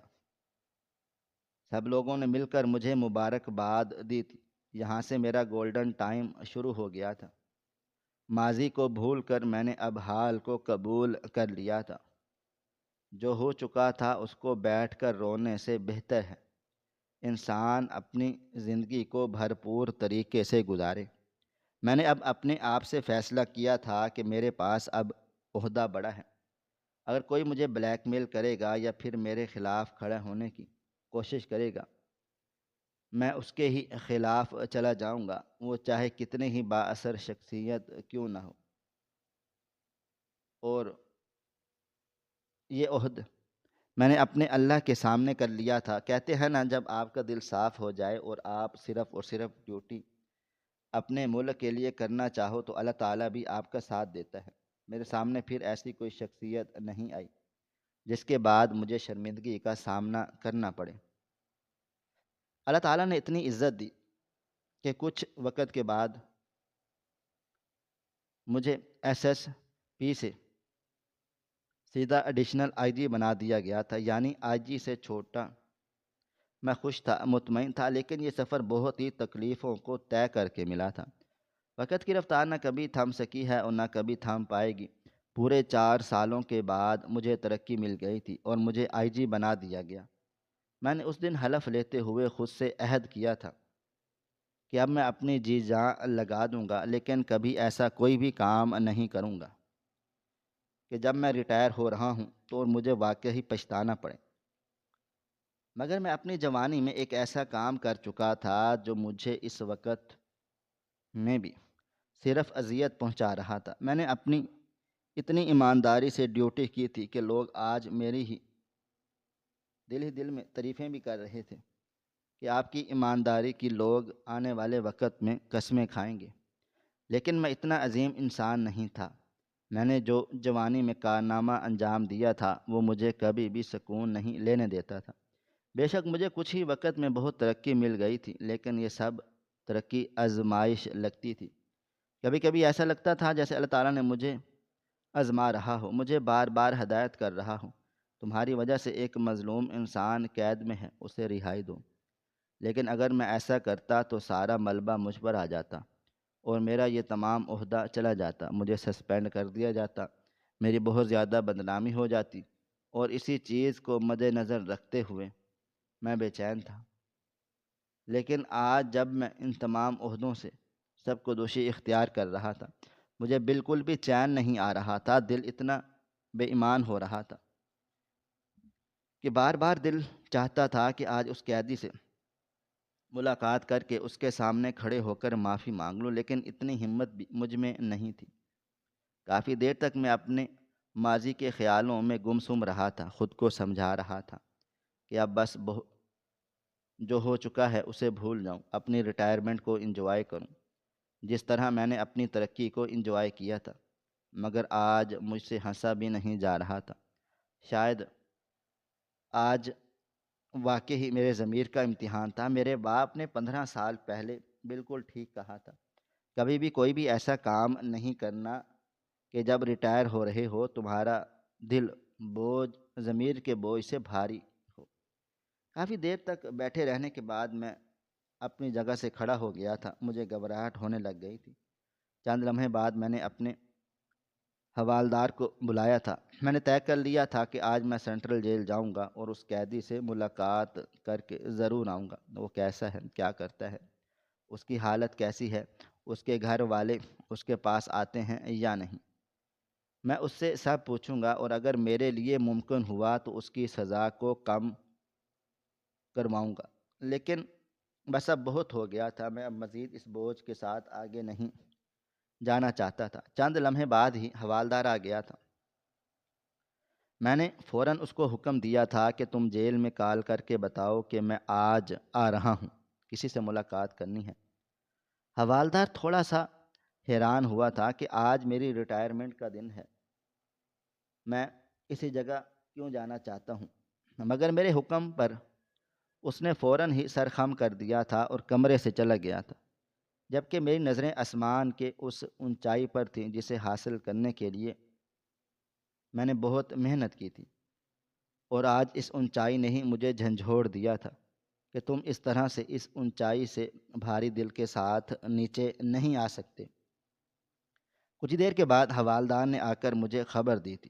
سب لوگوں نے مل کر مجھے مبارکباد دی تھی۔ یہاں سے میرا گولڈن ٹائم شروع ہو گیا تھا۔ ماضی کو بھول کر میں نے اب حال کو قبول کر لیا تھا۔ جو ہو چکا تھا اس کو بیٹھ کر رونے سے بہتر ہے انسان اپنی زندگی کو بھرپور طریقے سے گزارے۔ میں نے اب اپنے آپ سے فیصلہ کیا تھا کہ میرے پاس اب عہدہ بڑا ہے۔ اگر کوئی مجھے بلیک میل کرے گا یا پھر میرے خلاف کھڑا ہونے کی کوشش کرے گا، میں اس کے ہی خلاف چلا جاؤں گا، وہ چاہے کتنے ہی با اثر شخصیت کیوں نہ ہو۔ اور یہ عہد میں نے اپنے اللہ کے سامنے کر لیا تھا۔ کہتے ہیں نا، جب آپ کا دل صاف ہو جائے اور آپ صرف اور صرف ڈیوٹی اپنے ملک کے لیے کرنا چاہو تو اللہ تعالیٰ بھی آپ کا ساتھ دیتا ہے۔ میرے سامنے پھر ایسی کوئی شخصیت نہیں آئی جس کے بعد مجھے شرمندگی کا سامنا کرنا پڑے۔ اللہ تعالیٰ نے اتنی عزت دی کہ کچھ وقت کے بعد مجھے SSP سے سیدھا ایڈیشنل IG بنا دیا گیا تھا، یعنی IG سے چھوٹا۔ میں خوش تھا، مطمئن تھا، لیکن یہ سفر بہت ہی تکلیفوں کو طے کر کے ملا تھا۔ وقت کی رفتار نہ کبھی تھم سکی ہے اور نہ کبھی تھم پائے گی۔ پورے 4 سالوں کے بعد مجھے ترقی مل گئی تھی اور مجھے IG بنا دیا گیا۔ میں نے اس دن حلف لیتے ہوئے خود سے عہد کیا تھا کہ اب میں اپنی جی جان لگا دوں گا، لیکن کبھی ایسا کوئی بھی کام نہیں کروں گا کہ جب میں ریٹائر ہو رہا ہوں تو مجھے واقعی پچھتانا پڑے۔ مگر میں اپنی جوانی میں ایک ایسا کام کر چکا تھا جو مجھے اس وقت میں بھی صرف اذیت پہنچا رہا تھا۔ میں نے اپنی اتنی ایمانداری سے ڈیوٹی کی تھی کہ لوگ آج میری ہی دل میں تعریفیں بھی کر رہے تھے کہ آپ کی ایمانداری کی لوگ آنے والے وقت میں قسمیں کھائیں گے۔ لیکن میں اتنا عظیم انسان نہیں تھا۔ میں نے جو جوانی میں کارنامہ انجام دیا تھا وہ مجھے کبھی بھی سکون نہیں لینے دیتا تھا۔ بے شک مجھے کچھ ہی وقت میں بہت ترقی مل گئی تھی، لیکن یہ سب ترقی آزمائش لگتی تھی۔ کبھی کبھی ایسا لگتا تھا جیسے اللہ تعالیٰ نے مجھے آزما رہا ہو، مجھے بار بار ہدایت کر رہا ہو، تمہاری وجہ سے ایک مظلوم انسان قید میں ہے، اسے رہائی دو۔ لیکن اگر میں ایسا کرتا تو سارا ملبہ مجھ پر آ جاتا اور میرا یہ تمام عہدہ چلا جاتا، مجھے سسپینڈ کر دیا جاتا، میری بہت زیادہ بدنامی ہو جاتی۔ اور اسی چیز کو مد نظر رکھتے ہوئے میں بے چین تھا۔ لیکن آج جب میں ان تمام عہدوں سے سب کو دوشی اختیار کر رہا تھا، مجھے بالکل بھی چین نہیں آ رہا تھا۔ دل اتنا بے ایمان ہو رہا تھا کہ بار بار دل چاہتا تھا کہ آج اس قیدی سے ملاقات کر کے اس کے سامنے کھڑے ہو کر معافی مانگ لوں، لیکن اتنی ہمت بھی مجھ میں نہیں تھی۔ کافی دیر تک میں اپنے ماضی کے خیالوں میں گم رہا تھا، خود کو سمجھا رہا تھا کہ اب بس جو ہو چکا ہے اسے بھول جاؤں، اپنی ریٹائرمنٹ کو انجوائے کروں جس طرح میں نے اپنی ترقی کو انجوائے کیا تھا۔ مگر آج مجھ سے ہنسا بھی نہیں جا رہا تھا۔ شاید آج واقعی میرے ضمیر کا امتحان تھا۔ میرے باپ نے 15 سال پہلے بالکل ٹھیک کہا تھا، کبھی بھی کوئی بھی ایسا کام نہیں کرنا کہ جب ریٹائر ہو رہے ہو تمہارا دل ضمیر کے بوجھ سے بھاری ہو۔ کافی دیر تک بیٹھے رہنے کے بعد میں اپنی جگہ سے کھڑا ہو گیا تھا، مجھے گھبراہٹ ہونے لگ گئی تھی۔ چند لمحے بعد میں نے اپنے حوالدار کو بلایا تھا۔ میں نے طے کر لیا تھا کہ آج میں سینٹرل جیل جاؤں گا اور اس قیدی سے ملاقات کر کے ضرور آؤں گا۔ وہ کیسا ہے، کیا کرتا ہے، اس کی حالت کیسی ہے، اس کے گھر والے اس کے پاس آتے ہیں یا نہیں، میں اس سے سب پوچھوں گا، اور اگر میرے لیے ممکن ہوا تو اس کی سزا کو کم کرواؤں گا۔ لیکن بس اب بہت ہو گیا تھا، میں اب مزید اس بوجھ کے ساتھ آگے نہیں جانا چاہتا تھا۔ چند لمحے بعد ہی حوالدار آ گیا تھا۔ میں نے فوراً اس کو حکم دیا تھا کہ تم جیل میں کال کر کے بتاؤ کہ میں آج آ رہا ہوں، کسی سے ملاقات کرنی ہے۔ حوالدار تھوڑا سا حیران ہوا تھا کہ آج میری ریٹائرمنٹ کا دن ہے، میں اسی جگہ کیوں جانا چاہتا ہوں، مگر میرے حکم پر اس نے فوراً ہی سر خم کر دیا تھا اور کمرے سے چلا گیا تھا، جبکہ میری نظریں آسمان کے اس اونچائی پر تھیں جسے حاصل کرنے کے لیے میں نے بہت محنت کی تھی، اور آج اس اونچائی نے ہی مجھے جھنجھوڑ دیا تھا کہ تم اس طرح سے اس اونچائی سے بھاری دل کے ساتھ نیچے نہیں آ سکتے۔ کچھ دیر کے بعد حوالدار نے آ کر مجھے خبر دی تھی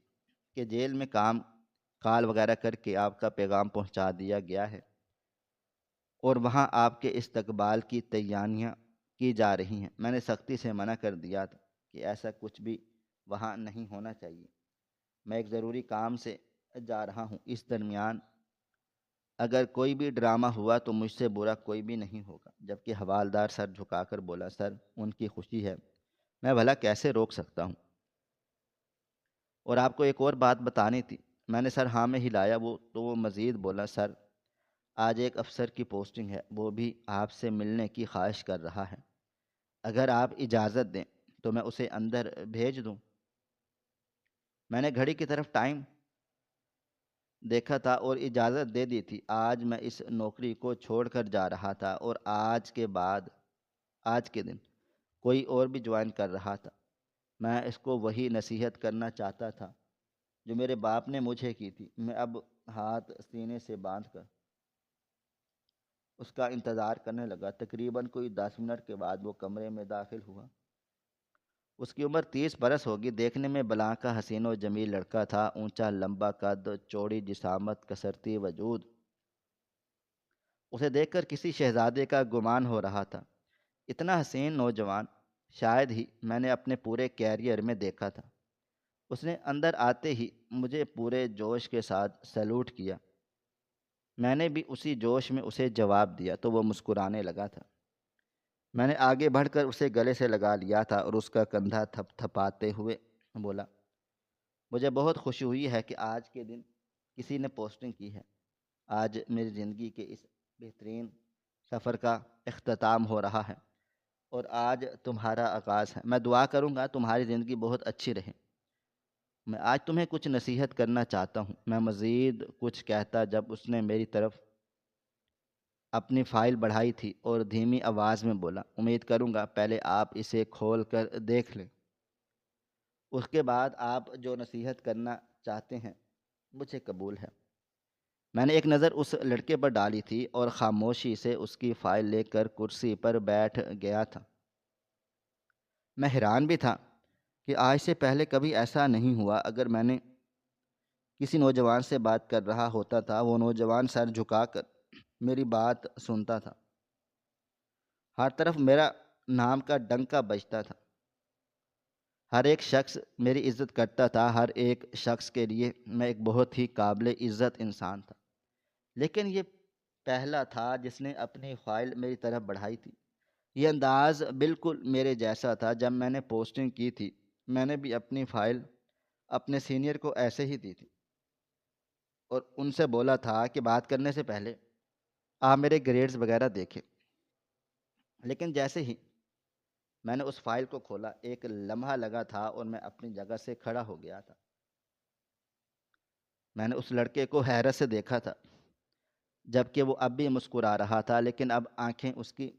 کہ جیل میں کال وغیرہ کر کے آپ کا پیغام پہنچا دیا گیا ہے، اور وہاں آپ کے استقبال کی تیاریاں کی جا رہی ہیں۔ میں نے سختی سے منع کر دیا تھا کہ ایسا کچھ بھی وہاں نہیں ہونا چاہیے، میں ایک ضروری کام سے جا رہا ہوں، اس درمیان اگر کوئی بھی ڈرامہ ہوا تو مجھ سے برا کوئی بھی نہیں ہوگا۔ جبکہ حوالدار سر جھکا کر بولا، سر ان کی خوشی ہے، میں بھلا کیسے روک سکتا ہوں؟ اور آپ کو ایک اور بات بتانی تھی۔ میں نے سر ہاں میں ہلایا، وہ مزید بولا، سر آج ایک افسر کی پوسٹنگ ہے، وہ بھی آپ سے ملنے کی خواہش کر رہا ہے، اگر آپ اجازت دیں تو میں اسے اندر بھیج دوں۔ میں نے گھڑی کی طرف ٹائم دیکھا تھا اور اجازت دے دی تھی۔ آج میں اس نوکری کو چھوڑ کر جا رہا تھا، اور آج کے دن کوئی اور بھی جوائن کر رہا تھا۔ میں اس کو وہی نصیحت کرنا چاہتا تھا جو میرے باپ نے مجھے کی تھی۔ میں اب ہاتھ سینے سے باندھ کر اس کا انتظار کرنے لگا۔ تقریباً کوئی 10 منٹ کے بعد وہ کمرے میں داخل ہوا۔ اس کی عمر 30 برس ہوگی، دیکھنے میں بلاں کا حسین و جمیل لڑکا تھا، اونچا لمبا قد، چوڑی جسامت، کثرتی وجود۔ اسے دیکھ کر کسی شہزادے کا گمان ہو رہا تھا۔ اتنا حسین نوجوان شاید ہی میں نے اپنے پورے کیریئر میں دیکھا تھا۔ اس نے اندر آتے ہی مجھے پورے جوش کے ساتھ سیلوٹ کیا۔ میں نے بھی اسی جوش میں اسے جواب دیا تو وہ مسکرانے لگا تھا۔ میں نے آگے بڑھ کر اسے گلے سے لگا لیا تھا اور اس کا کندھا تھپ تھپاتے ہوئے بولا، مجھے بہت خوشی ہوئی ہے کہ آج کے دن کسی نے پوسٹنگ کی ہے۔ آج میری زندگی کے اس بہترین سفر کا اختتام ہو رہا ہے، اور آج تمہارا آغاز ہے۔ میں دعا کروں گا تمہاری زندگی بہت اچھی رہے۔ میں آج تمہیں کچھ نصیحت کرنا چاہتا ہوں۔ میں مزید کچھ کہتا جب اس نے میری طرف اپنی فائل بڑھائی تھی اور دھیمی آواز میں بولا، امید کروں گا پہلے آپ اسے کھول کر دیکھ لیں، اس کے بعد آپ جو نصیحت کرنا چاہتے ہیں مجھے قبول ہے۔ میں نے ایک نظر اس لڑکے پر ڈالی تھی اور خاموشی سے اس کی فائل لے کر کرسی پر بیٹھ گیا تھا۔ میں حیران بھی تھا کہ آج سے پہلے کبھی ایسا نہیں ہوا۔ اگر میں نے کسی نوجوان سے بات کر رہا ہوتا تھا، وہ نوجوان سر جھکا کر میری بات سنتا تھا۔ ہر طرف میرا نام کا ڈنکا بجتا تھا، ہر ایک شخص میری عزت کرتا تھا، ہر ایک شخص کے لیے میں ایک بہت ہی قابل عزت انسان تھا۔ لیکن یہ پہلا تھا جس نے اپنی فائل میری طرف بڑھائی تھی۔ یہ انداز بالکل میرے جیسا تھا۔ جب میں نے پوسٹنگ کی تھی میں نے بھی اپنی فائل اپنے سینئر کو ایسے ہی دی تھی، اور ان سے بولا تھا کہ بات کرنے سے پہلے آپ میرے گریڈز وغیرہ دیکھیں۔ لیکن جیسے ہی میں نے اس فائل کو کھولا، ایک لمحہ لگا تھا اور میں اپنی جگہ سے کھڑا ہو گیا تھا۔ میں نے اس لڑکے کو حیرت سے دیکھا تھا، جبکہ وہ اب بھی مسکرا رہا تھا، لیکن اب آنکھیں اس کی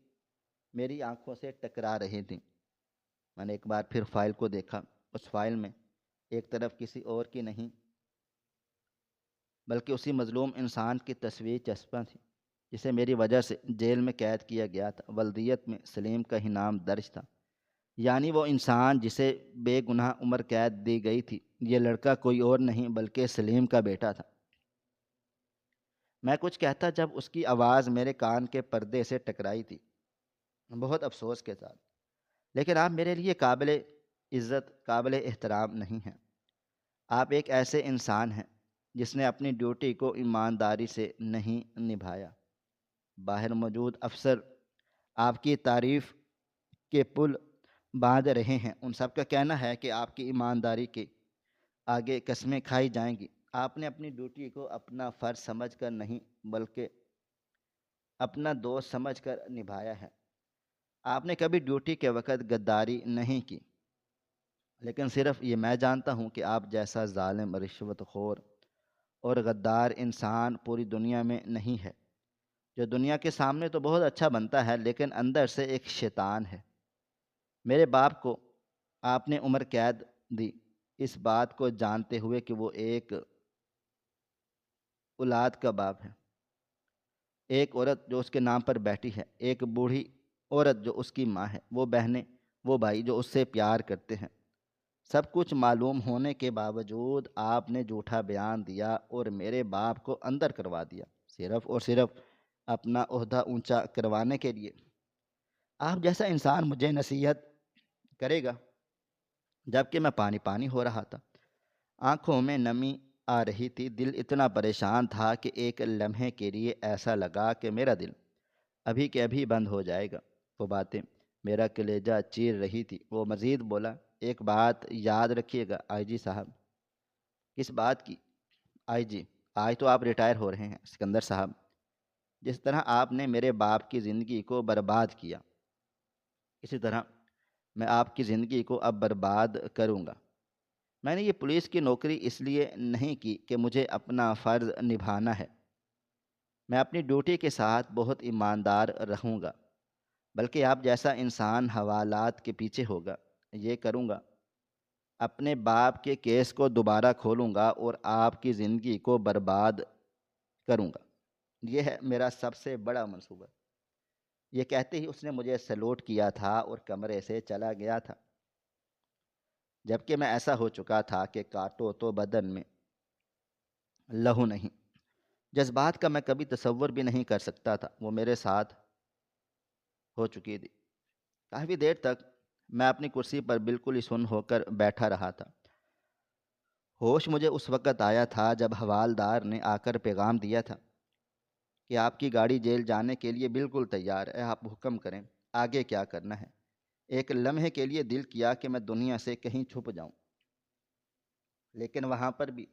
میری آنکھوں سے ٹکرا رہی تھیں۔ میں نے ایک بار پھر فائل کو دیکھا۔ اس فائل میں ایک طرف کسی اور کی نہیں بلکہ اسی مظلوم انسان کی تصویر چسپاں تھی جسے میری وجہ سے جیل میں قید کیا گیا تھا۔ ولدیت میں سلیم کا ہی نام درج تھا، یعنی وہ انسان جسے بے گناہ عمر قید دی گئی تھی۔ یہ لڑکا کوئی اور نہیں بلکہ سلیم کا بیٹا تھا۔ میں کچھ کہتا جب اس کی آواز میرے کان کے پردے سے ٹکرائی تھی، بہت افسوس کے ساتھ، لیکن آپ میرے لیے قابل عزت، قابل احترام نہیں ہیں۔ آپ ایک ایسے انسان ہیں جس نے اپنی ڈیوٹی کو ایمانداری سے نہیں نبھایا۔ باہر موجود افسر آپ کی تعریف کے پل باندھ رہے ہیں۔ ان سب کا کہنا ہے کہ آپ کی ایمانداری کے آگے قسمیں کھائی جائیں گی۔ آپ نے اپنی ڈیوٹی کو اپنا فرض سمجھ کر نہیں بلکہ اپنا دوست سمجھ کر نبھایا ہے۔ آپ نے کبھی ڈیوٹی کے وقت غداری نہیں کی، لیکن صرف یہ میں جانتا ہوں کہ آپ جیسا ظالم، رشوت خور اور غدار انسان پوری دنیا میں نہیں ہے، جو دنیا کے سامنے تو بہت اچھا بنتا ہے لیکن اندر سے ایک شیطان ہے۔ میرے باپ کو آپ نے عمر قید دی، اس بات کو جانتے ہوئے کہ وہ ایک اولاد کا باپ ہے، ایک عورت جو اس کے نام پر بیٹھی ہے، ایک بوڑھی عورت جو اس کی ماں ہے، وہ بہنیں، وہ بھائی جو اس سے پیار کرتے ہیں۔ سب کچھ معلوم ہونے کے باوجود آپ نے جھوٹا بیان دیا اور میرے باپ کو اندر کروا دیا، صرف اور صرف اپنا عہدہ اونچا کروانے کے لیے۔ آپ جیسا انسان مجھے نصیحت کرے گا؟ جبکہ میں پانی پانی ہو رہا تھا، آنکھوں میں نمی آ رہی تھی، دل اتنا پریشان تھا کہ ایک لمحے کے لیے ایسا لگا کہ میرا دل ابھی کے ابھی بند ہو جائے گا۔ وہ باتیں میرا کلیجہ چیر رہی تھی۔ وہ مزید بولا، ایک بات یاد رکھیے گا آئی جی صاحب۔ کس بات کی آئی جی؟ آج تو آپ ریٹائر ہو رہے ہیں سکندر صاحب۔ جس طرح آپ نے میرے باپ کی زندگی کو برباد کیا، اسی طرح میں آپ کی زندگی کو اب برباد کروں گا۔ میں نے یہ پولیس کی نوکری اس لیے نہیں کی کہ مجھے اپنا فرض نبھانا ہے، میں اپنی ڈیوٹی کے ساتھ بہت ایماندار رہوں گا، بلکہ آپ جیسا انسان حوالات کے پیچھے ہوگا۔ یہ کروں گا، اپنے باپ کے کیس کو دوبارہ کھولوں گا اور آپ کی زندگی کو برباد کروں گا۔ یہ ہے میرا سب سے بڑا منصوبہ۔ یہ کہتے ہی اس نے مجھے سلوٹ کیا تھا اور کمرے سے چلا گیا تھا، جبکہ میں ایسا ہو چکا تھا کہ کاٹو تو بدن میں لہو نہیں۔ جذبات کا میں کبھی تصور بھی نہیں کر سکتا تھا، وہ میرے ساتھ ہو چکی تھی۔ کافی دیر تک میں اپنی کرسی پر بالکل ہی سن ہو کر بیٹھا رہا تھا۔ ہوش مجھے اس وقت آیا تھا جب حوالدار نے آ کر پیغام دیا تھا کہ آپ کی گاڑی جیل جانے کے لیے بالکل تیار ہے، آپ حکم کریں آگے کیا کرنا ہے۔ ایک لمحے کے لیے دل کیا کہ میں دنیا سے کہیں چھپ جاؤں، لیکن وہاں پر بھی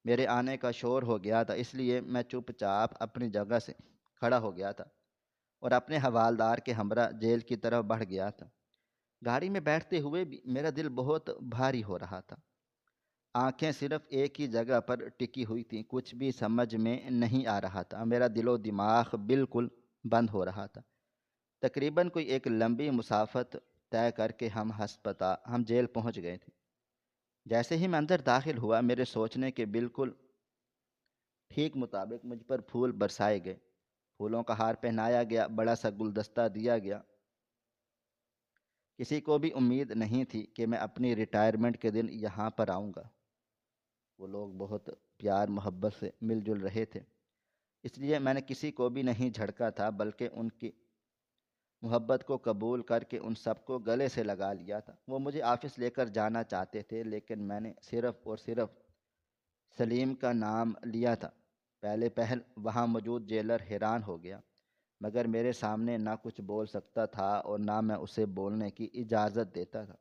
میرے آنے کا شور ہو گیا تھا، اس لیے میں چپ چاپ اپنی جگہ سے کھڑا ہو گیا تھا اور اپنے حوالدار کے ہمراہ جیل کی طرف بڑھ گیا تھا۔ گاڑی میں بیٹھتے ہوئے بھی میرا دل بہت بھاری ہو رہا تھا، آنکھیں صرف ایک ہی جگہ پر ٹکی ہوئی تھیں، کچھ بھی سمجھ میں نہیں آ رہا تھا، میرا دل و دماغ بالکل بند ہو رہا تھا۔ تقریباً کوئی ایک لمبی مسافت طے کر کے ہم جیل پہنچ گئے تھے۔ جیسے ہی میں اندر داخل ہوا، میرے سوچنے کے بالکل ٹھیک مطابق مجھ پر پھول برسائے گئے، پھولوں کا ہار پہنایا گیا، بڑا سا گلدستہ دیا گیا۔ کسی کو بھی امید نہیں تھی کہ میں اپنی ریٹائرمنٹ کے دن یہاں پر آؤں گا۔ وہ لوگ بہت پیار محبت سے مل جل رہے تھے، اس لیے میں نے کسی کو بھی نہیں جھڑکا تھا، بلکہ ان کی محبت کو قبول کر کے ان سب کو گلے سے لگا لیا تھا۔ وہ مجھے آفس لے کر جانا چاہتے تھے، لیکن میں نے صرف اور صرف سلیم کا نام لیا تھا۔ پہلے پہل وہاں موجود جیلر حیران ہو گیا، مگر میرے سامنے نہ کچھ بول سکتا تھا اور نہ میں اسے بولنے کی اجازت دیتا تھا،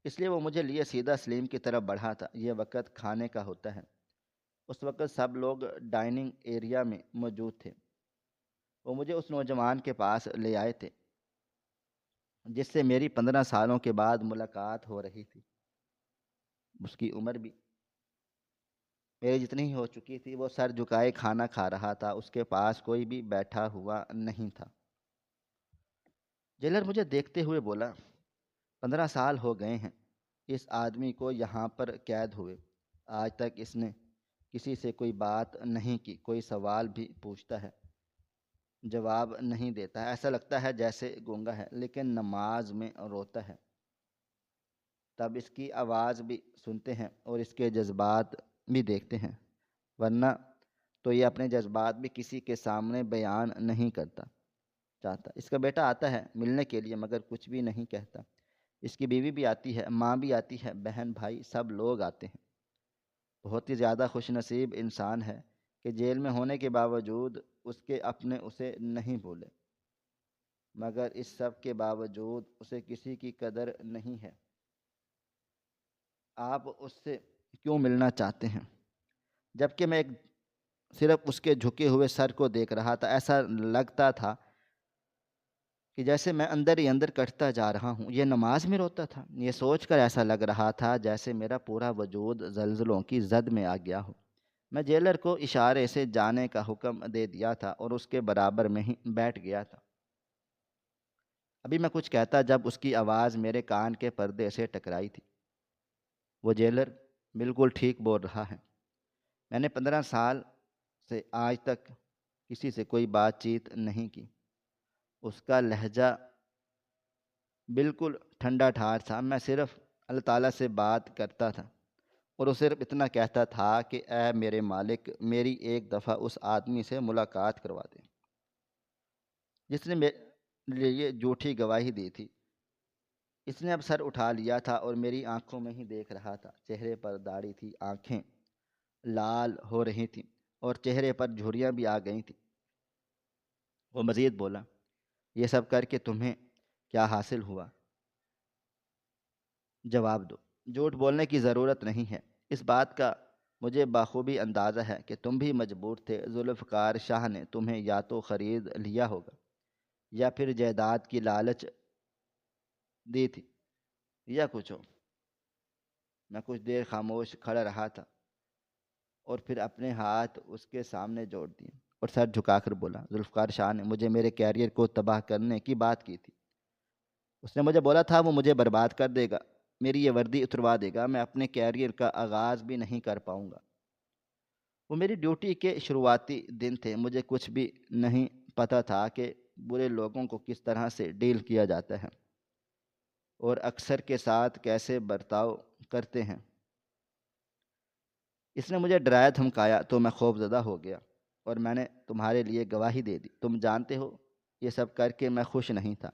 اس لیے وہ مجھے لیے سیدھا سلیم کی طرف بڑھا تھا۔ یہ وقت کھانے کا ہوتا ہے۔ اس وقت سب لوگ ڈائننگ ایریا میں موجود تھے۔ وہ مجھے اس نوجوان کے پاس لے آئے تھے جس سے میری 15 سالوں کے بعد ملاقات ہو رہی تھی۔ اس کی عمر بھی میری جتنی ہی ہو چکی تھی۔ وہ سر جھکائے کھانا کھا رہا تھا، اس کے پاس کوئی بھی بیٹھا ہوا نہیں تھا۔ جیلر مجھے دیکھتے ہوئے بولا، 15 سال ہو گئے ہیں اس آدمی کو یہاں پر قید ہوئے، آج تک اس نے کسی سے کوئی بات نہیں کی، کوئی سوال بھی پوچھتا ہے جواب نہیں دیتا ہے، ایسا لگتا ہے جیسے گونگا ہے، لیکن نماز میں روتا ہے تب اس کی آواز بھی سنتے ہیں اور اس کے جذبات بھی دیکھتے ہیں، ورنہ تو یہ اپنے جذبات بھی کسی کے سامنے بیان نہیں کرتا چاہتا۔ اس کا بیٹا آتا ہے ملنے کے لیے مگر کچھ بھی نہیں کہتا، اس کی بیوی بھی آتی ہے، ماں بھی آتی ہے، بہن بھائی سب لوگ آتے ہیں۔ بہت ہی زیادہ خوش نصیب انسان ہے کہ جیل میں ہونے کے باوجود اس کے اپنے اسے نہیں بھولے، مگر اس سب کے باوجود اسے کسی کی قدر نہیں ہے۔ آپ اس سے کیوں ملنا چاہتے ہیں؟ جبکہ میں صرف اس کے جھکے ہوئے سر کو دیکھ رہا تھا، ایسا لگتا تھا کہ جیسے میں اندر ہی اندر کٹتا جا رہا ہوں۔ یہ نماز میں روتا تھا، یہ سوچ کر ایسا لگ رہا تھا جیسے میرا پورا وجود زلزلوں کی زد میں آ گیا ہو۔ میں جیلر کو اشارے سے جانے کا حکم دے دیا تھا اور اس کے برابر میں ہی بیٹھ گیا تھا۔ ابھی میں کچھ کہتا جب اس کی آواز میرے کان کے پردے سے ٹکرائی تھی۔ وہ جیلر بالکل ٹھیک بول رہا ہے۔ میں نے 15 سال سے آج تک کسی سے کوئی بات چیت نہیں کی۔ اس کا لہجہ بالکل ٹھنڈا ٹھار تھا۔ میں صرف اللہ تعالیٰ سے بات کرتا تھا اور وہ صرف اتنا کہتا تھا کہ اے میرے مالک، میری ایک دفعہ اس آدمی سے ملاقات کروا دے جس نے میرے لیے جھوٹی گواہی دی تھی۔ اس نے اب سر اٹھا لیا تھا اور میری آنکھوں میں ہی دیکھ رہا تھا۔ چہرے پر داڑھی تھی، آنکھیں لال ہو رہی تھیں اور چہرے پر جھریاں بھی آ گئی تھیں۔ وہ مزید بولا، یہ سب کر کے تمہیں کیا حاصل ہوا؟ جواب دو۔ جھوٹ بولنے کی ضرورت نہیں ہے۔ اس بات کا مجھے بخوبی اندازہ ہے کہ تم بھی مجبور تھے۔ ذوالفقار شاہ نے تمہیں یا تو خرید لیا ہوگا یا پھر جائیداد کی لالچ دی تھی یا کچھ ہو۔ میں کچھ دیر خاموش کھڑا رہا تھا اور پھر اپنے ہاتھ اس کے سامنے جوڑ دیے اور سر جھکا کر بولا، ذوالفقار شاہ نے مجھے میرے کیریئر کو تباہ کرنے کی بات کی تھی۔ اس نے مجھے بولا تھا وہ مجھے برباد کر دے گا، میری یہ وردی اتروا دے گا، میں اپنے کیریئر کا آغاز بھی نہیں کر پاؤں گا۔ وہ میری ڈیوٹی کے شروعاتی دن تھے۔ مجھے کچھ بھی نہیں پتہ تھا کہ برے لوگوں کو کس طرح سے ڈیل کیا جاتا ہے اور اکثر کے ساتھ کیسے برتاؤ کرتے ہیں۔ اس نے مجھے ڈرایا دھمکایا تو میں خوف زدہ ہو گیا اور میں نے تمہارے لیے گواہی دے دی۔ تم جانتے ہو یہ سب کر کے میں خوش نہیں تھا۔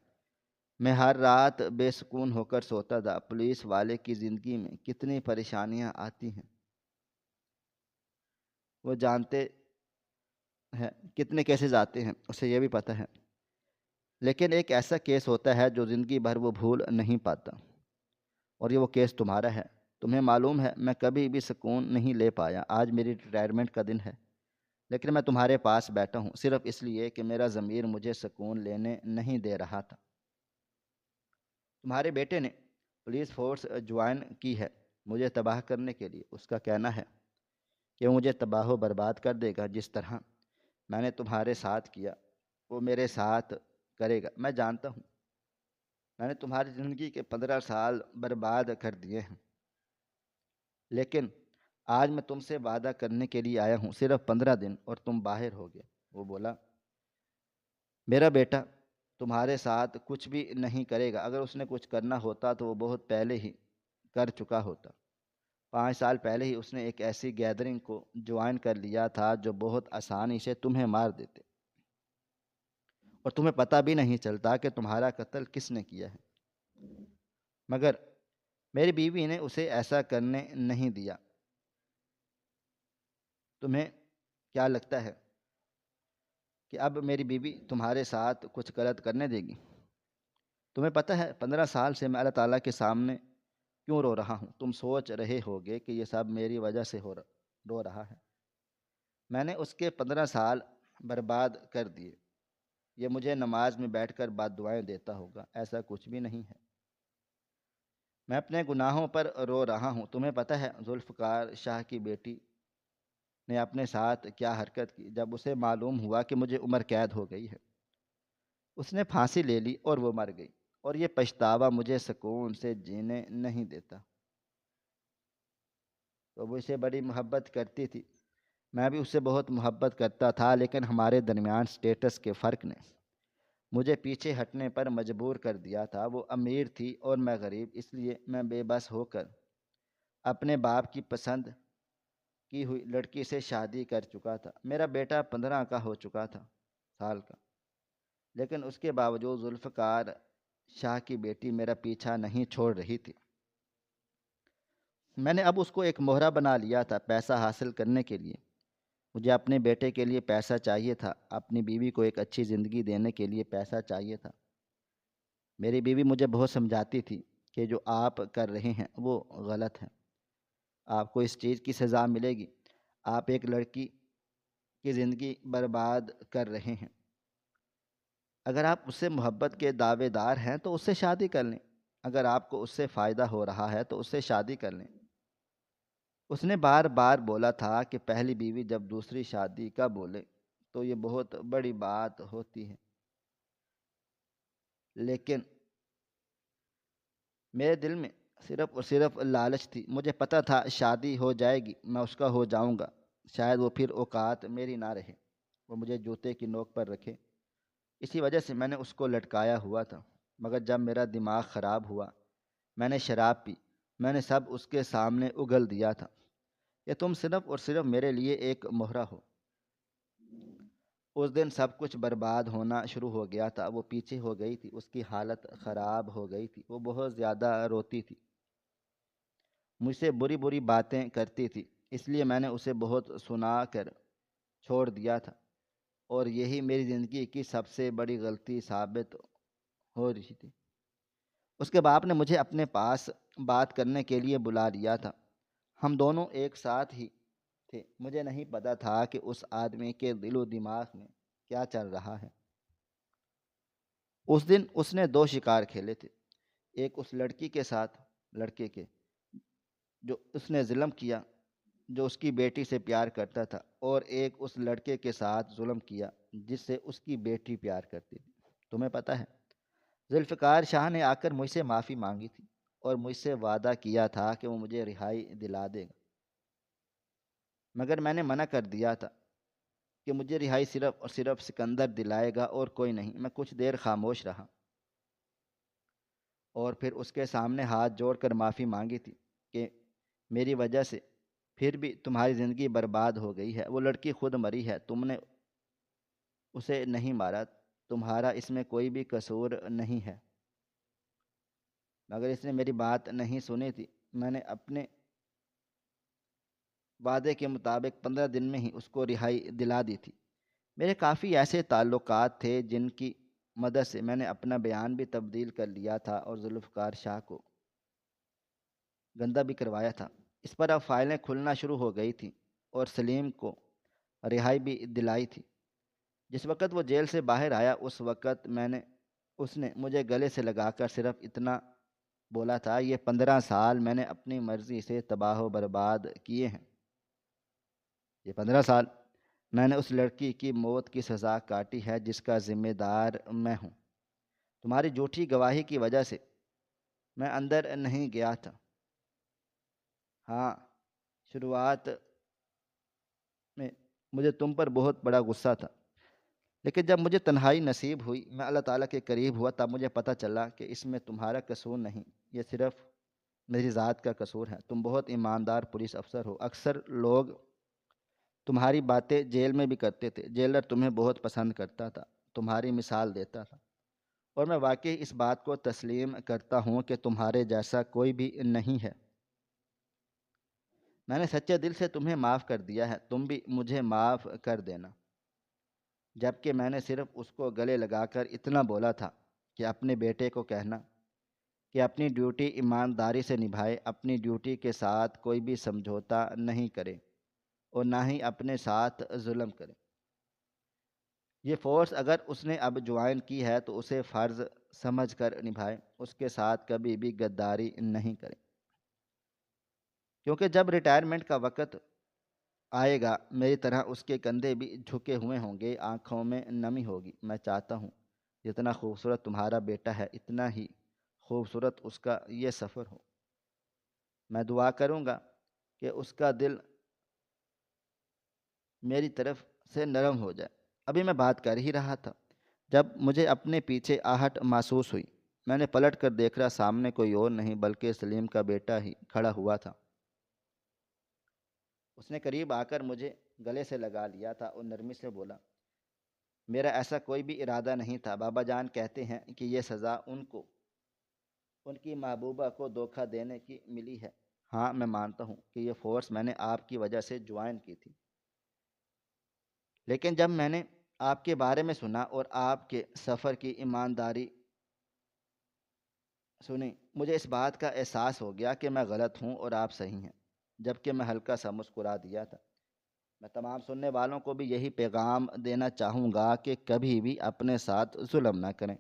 میں ہر رات بے سکون ہو کر سوتا تھا۔ پولیس والے کی زندگی میں کتنی پریشانیاں آتی ہیں وہ جانتے ہیں، کتنے کیسز آتے ہیں اسے یہ بھی پتہ ہے، لیکن ایک ایسا کیس ہوتا ہے جو زندگی بھر وہ بھول نہیں پاتا، اور یہ وہ کیس تمہارا ہے۔ تمہیں معلوم ہے میں کبھی بھی سکون نہیں لے پایا۔ آج میری ریٹائرمنٹ کا دن ہے لیکن میں تمہارے پاس بیٹھا ہوں صرف اس لیے کہ میرا ضمیر مجھے سکون لینے نہیں دے رہا تھا۔ تمہارے بیٹے نے پولیس فورس جوائن کی ہے مجھے تباہ کرنے کے لیے۔ اس کا کہنا ہے کہ وہ مجھے تباہ و برباد کر دے گا، جس طرح میں نے تمہارے ساتھ کیا وہ میرے ساتھ کرے گا۔ میں جانتا ہوں میں نے تمہاری زندگی کے 15 سال برباد کر دیے ہیں، لیکن آج میں تم سے وعدہ کرنے کے لیے آیا ہوں، صرف 15 دن اور تم باہر ہو گئے۔ وہ بولا، میرا بیٹا تمہارے ساتھ کچھ بھی نہیں کرے گا۔ اگر اس نے کچھ کرنا ہوتا تو وہ بہت پہلے ہی کر چکا ہوتا۔ 5 سال پہلے ہی اس نے ایک ایسی گیدرنگ کو جوائن کر لیا تھا جو بہت آسانی سے تمہیں مار دیتے اور تمہیں پتہ بھی نہیں چلتا کہ تمہارا قتل کس نے کیا ہے، مگر میری بیوی نے اسے ایسا کرنے نہیں دیا۔ تمہیں کیا لگتا ہے کہ اب میری بیوی تمہارے ساتھ کچھ غلط کرنے دے گی؟ تمہیں پتہ ہے 15 سال سے میں اللہ تعالیٰ کے سامنے کیوں رو رہا ہوں؟ تم سوچ رہے ہوگے کہ یہ سب میری وجہ سے رو رہا ہے۔ میں نے اس کے 15 سال برباد کر دیے۔ یہ مجھے نماز میں بیٹھ کر بد دعائیں دیتا ہوگا، ایسا کچھ بھی نہیں ہے۔ میں اپنے گناہوں پر رو رہا ہوں۔ تمہیں پتہ ہے ذوالفقار شاہ کی بیٹی نے اپنے ساتھ کیا حرکت کی جب اسے معلوم ہوا کہ مجھے عمر قید ہو گئی ہے؟ اس نے پھانسی لے لی اور وہ مر گئی، اور یہ پچھتاوا مجھے سکون سے جینے نہیں دیتا۔ تو وہ اسے بڑی محبت کرتی تھی، میں بھی اس سے بہت محبت کرتا تھا، لیکن ہمارے درمیان سٹیٹس کے فرق نے مجھے پیچھے ہٹنے پر مجبور کر دیا تھا۔ وہ امیر تھی اور میں غریب، اس لیے میں بے بس ہو کر اپنے باپ کی پسند کی ہوئی لڑکی سے شادی کر چکا تھا۔ میرا بیٹا 15 کا ہو چکا تھا، سال کا، لیکن اس کے باوجود ذوالفقار شاہ کی بیٹی میرا پیچھا نہیں چھوڑ رہی تھی۔ میں نے اب اس کو ایک مہرہ بنا لیا تھا پیسہ حاصل کرنے کے لیے۔ مجھے اپنے بیٹے کے لیے پیسہ چاہیے تھا، اپنی بیوی کو ایک اچھی زندگی دینے کے لیے پیسہ چاہیے تھا۔ میری بیوی مجھے بہت سمجھاتی تھی کہ جو آپ کر رہے ہیں وہ غلط ہے، آپ کو اس چیز کی سزا ملے گی، آپ ایک لڑکی کی زندگی برباد کر رہے ہیں۔ اگر آپ اس سے محبت کے دعوے دار ہیں تو اس سے شادی کر لیں، اگر آپ کو اس سے فائدہ ہو رہا ہے تو اس سے شادی کر لیں۔ اس نے بار بار بولا تھا کہ پہلی بیوی جب دوسری شادی کا بولے تو یہ بہت بڑی بات ہوتی ہے، لیکن میرے دل میں صرف اور صرف لالچ تھی۔ مجھے پتہ تھا شادی ہو جائے گی میں اس کا ہو جاؤں گا، شاید وہ پھر اوقات میری نہ رہے، وہ مجھے جوتے کی نوک پر رکھے۔ اسی وجہ سے میں نے اس کو لٹکایا ہوا تھا۔ مگر جب میرا دماغ خراب ہوا، میں نے شراب پی، میں نے سب اس کے سامنے اگل دیا تھا کہ تم صرف اور صرف میرے لیے ایک مہرہ ہو۔ اس دن سب کچھ برباد ہونا شروع ہو گیا تھا۔ وہ پیچھے ہو گئی تھی، اس کی حالت خراب ہو گئی تھی، وہ بہت زیادہ روتی تھی، مجھ سے بری بری باتیں کرتی تھی، اس لیے میں نے اسے بہت سنا کر چھوڑ دیا تھا، اور یہی میری زندگی کی سب سے بڑی غلطی ثابت ہو رہی تھی۔ اس کے باپ نے مجھے اپنے پاس بات کرنے کے لیے بلا لیا تھا۔ ہم دونوں ایک ساتھ ہی تھے۔ مجھے نہیں پتا تھا کہ اس آدمی کے دل و دماغ میں کیا چل رہا ہے۔ اس دن اس نے دو شکار کھیلے تھے، ایک اس لڑکی کے ساتھ، لڑکے کے جو اس نے ظلم کیا، جو اس کی بیٹی سے پیار کرتا تھا، اور ایک اس لڑکے کے ساتھ ظلم کیا جس سے اس کی بیٹی پیار کرتی تھی۔ تمہیں پتہ ہے ذوالفقار شاہ نے آ کر مجھ سے معافی مانگی تھی اور مجھ سے وعدہ کیا تھا کہ وہ مجھے رہائی دلا دے گا، مگر میں نے منع کر دیا تھا کہ مجھے رہائی صرف اور صرف سکندر دلائے گا اور کوئی نہیں۔ میں کچھ دیر خاموش رہا اور پھر اس کے سامنے ہاتھ جوڑ کر معافی مانگی تھی کہ میری وجہ سے پھر بھی تمہاری زندگی برباد ہو گئی ہے۔ وہ لڑکی خود مری ہے، تم نے اسے نہیں مارا، تمہارا اس میں کوئی بھی قصور نہیں ہے۔ مگر اس نے میری بات نہیں سنی تھی۔ میں نے اپنے وعدے کے مطابق 15 دن میں ہی اس کو رہائی دلا دی تھی۔ میرے کافی ایسے تعلقات تھے جن کی مدد سے میں نے اپنا بیان بھی تبدیل کر لیا تھا اور ذوالفقار شاہ کو گندہ بھی کروایا تھا۔ اس پر اب فائلیں کھلنا شروع ہو گئی تھیں اور سلیم کو رہائی بھی دلائی تھی۔ جس وقت وہ جیل سے باہر آیا اس نے مجھے گلے سے لگا کر صرف اتنا بولا تھا، یہ 15 سال میں نے اپنی مرضی سے تباہ و برباد کیے ہیں۔ یہ 15 سال میں نے اس لڑکی کی موت کی سزا کاٹی ہے جس کا ذمہ دار میں ہوں۔ تمہاری جھوٹی گواہی کی وجہ سے میں اندر نہیں گیا تھا۔ ہاں، شروعات میں مجھے تم پر بہت بڑا غصہ تھا، لیکن جب مجھے تنہائی نصیب ہوئی، میں اللہ تعالیٰ کے قریب ہوا، تب مجھے پتہ چلا کہ اس میں تمہارا قصور نہیں، یہ صرف میری ذات کا قصور ہے۔ تم بہت ایماندار پولیس افسر ہو، اکثر لوگ تمہاری باتیں جیل میں بھی کرتے تھے، جیلر تمہیں بہت پسند کرتا تھا، تمہاری مثال دیتا تھا، اور میں واقعی اس بات کو تسلیم کرتا ہوں کہ تمہارے جیسا کوئی بھی نہیں ہے۔ میں نے سچے دل سے تمہیں معاف کر دیا ہے، تم بھی مجھے معاف کر دینا۔ جبکہ میں نے صرف اس کو گلے لگا کر اتنا بولا تھا کہ اپنے بیٹے کو کہنا کہ اپنی ڈیوٹی ایمانداری سے نبھائے، اپنی ڈیوٹی کے ساتھ کوئی بھی سمجھوتا نہیں کرے اور نہ ہی اپنے ساتھ ظلم کرے۔ یہ فورس اگر اس نے اب جوائن کی ہے تو اسے فرض سمجھ کر نبھائے، اس کے ساتھ کبھی بھی غداری نہیں کرے، کیونکہ جب ریٹائرمنٹ کا وقت آئے گا میری طرح اس کے کندھے بھی جھکے ہوئے ہوں گے، آنکھوں میں نمی ہوگی۔ میں چاہتا ہوں جتنا خوبصورت تمہارا بیٹا ہے اتنا ہی خوبصورت اس کا یہ سفر ہو۔ میں دعا کروں گا کہ اس کا دل میری طرف سے نرم ہو جائے۔ ابھی میں بات کر ہی رہا تھا جب مجھے اپنے پیچھے آہٹ محسوس ہوئی۔ میں نے پلٹ کر دیکھا، سامنے کوئی اور نہیں بلکہ سلیم کا بیٹا ہی کھڑا ہوا تھا۔ اس نے قریب آ کر مجھے گلے سے لگا لیا تھا اور نرمی سے بولا، میرا ایسا کوئی بھی ارادہ نہیں تھا۔ بابا جان کہتے ہیں کہ یہ سزا ان کی محبوبہ کو دھوکہ دینے کی ملی ہے۔ ہاں، میں مانتا ہوں کہ یہ فورس میں نے آپ کی وجہ سے جوائن کی تھی، لیکن جب میں نے آپ کے بارے میں سنا اور آپ کے سفر کی ایمانداری سنی، مجھے اس بات کا احساس ہو گیا کہ میں غلط ہوں اور آپ صحیح ہیں۔ جبکہ میں ہلکا سا مسکرا دیا تھا۔ میں تمام سننے والوں کو بھی یہی پیغام دینا چاہوں گا کہ کبھی بھی اپنے ساتھ ظلم نہ کریں،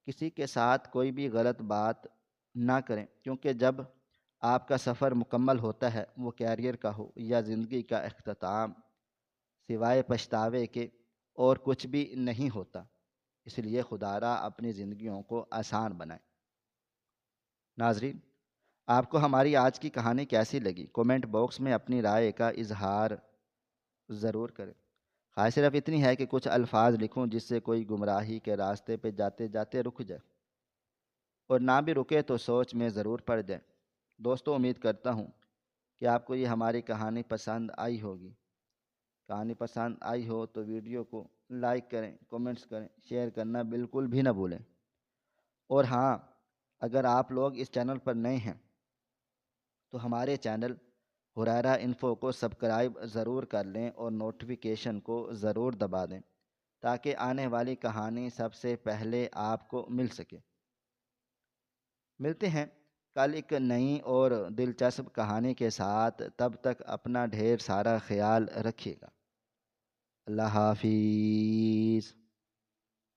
کسی کے ساتھ کوئی بھی غلط بات نہ کریں، کیونکہ جب آپ کا سفر مکمل ہوتا ہے، وہ کیریئر کا ہو یا زندگی کا اختتام، سوائے پچھتاوے کے اور کچھ بھی نہیں ہوتا۔ اس لیے خدا را اپنی زندگیوں کو آسان بنائیں۔ ناظرین، آپ کو ہماری آج کی کہانی کیسی لگی؟ کومنٹ باکس میں اپنی رائے کا اظہار ضرور کریں۔ خواہش صرف اتنی ہے کہ کچھ الفاظ لکھوں جس سے کوئی گمراہی کے راستے پہ جاتے جاتے رک جائے، اور نہ بھی رکے تو سوچ میں ضرور پڑ جائے۔ دوستوں، امید کرتا ہوں کہ آپ کو یہ ہماری کہانی پسند آئی ہوگی۔ کہانی پسند آئی ہو تو ویڈیو کو لائک کریں، کومنٹس کریں، شیئر کرنا بالکل بھی نہ بھولیں۔ اور ہاں، اگر آپ لوگ اس چینل پر نئے ہیں تو ہمارے چینل ہریرہ انفو کو سبسکرائب ضرور کر لیں اور نوٹیفیکیشن کو ضرور دبا دیں تاکہ آنے والی کہانی سب سے پہلے آپ کو مل سکے۔ ملتے ہیں کل ایک نئی اور دلچسپ کہانی کے ساتھ، تب تک اپنا ڈھیر سارا خیال رکھیے گا۔ اللہ حافظ۔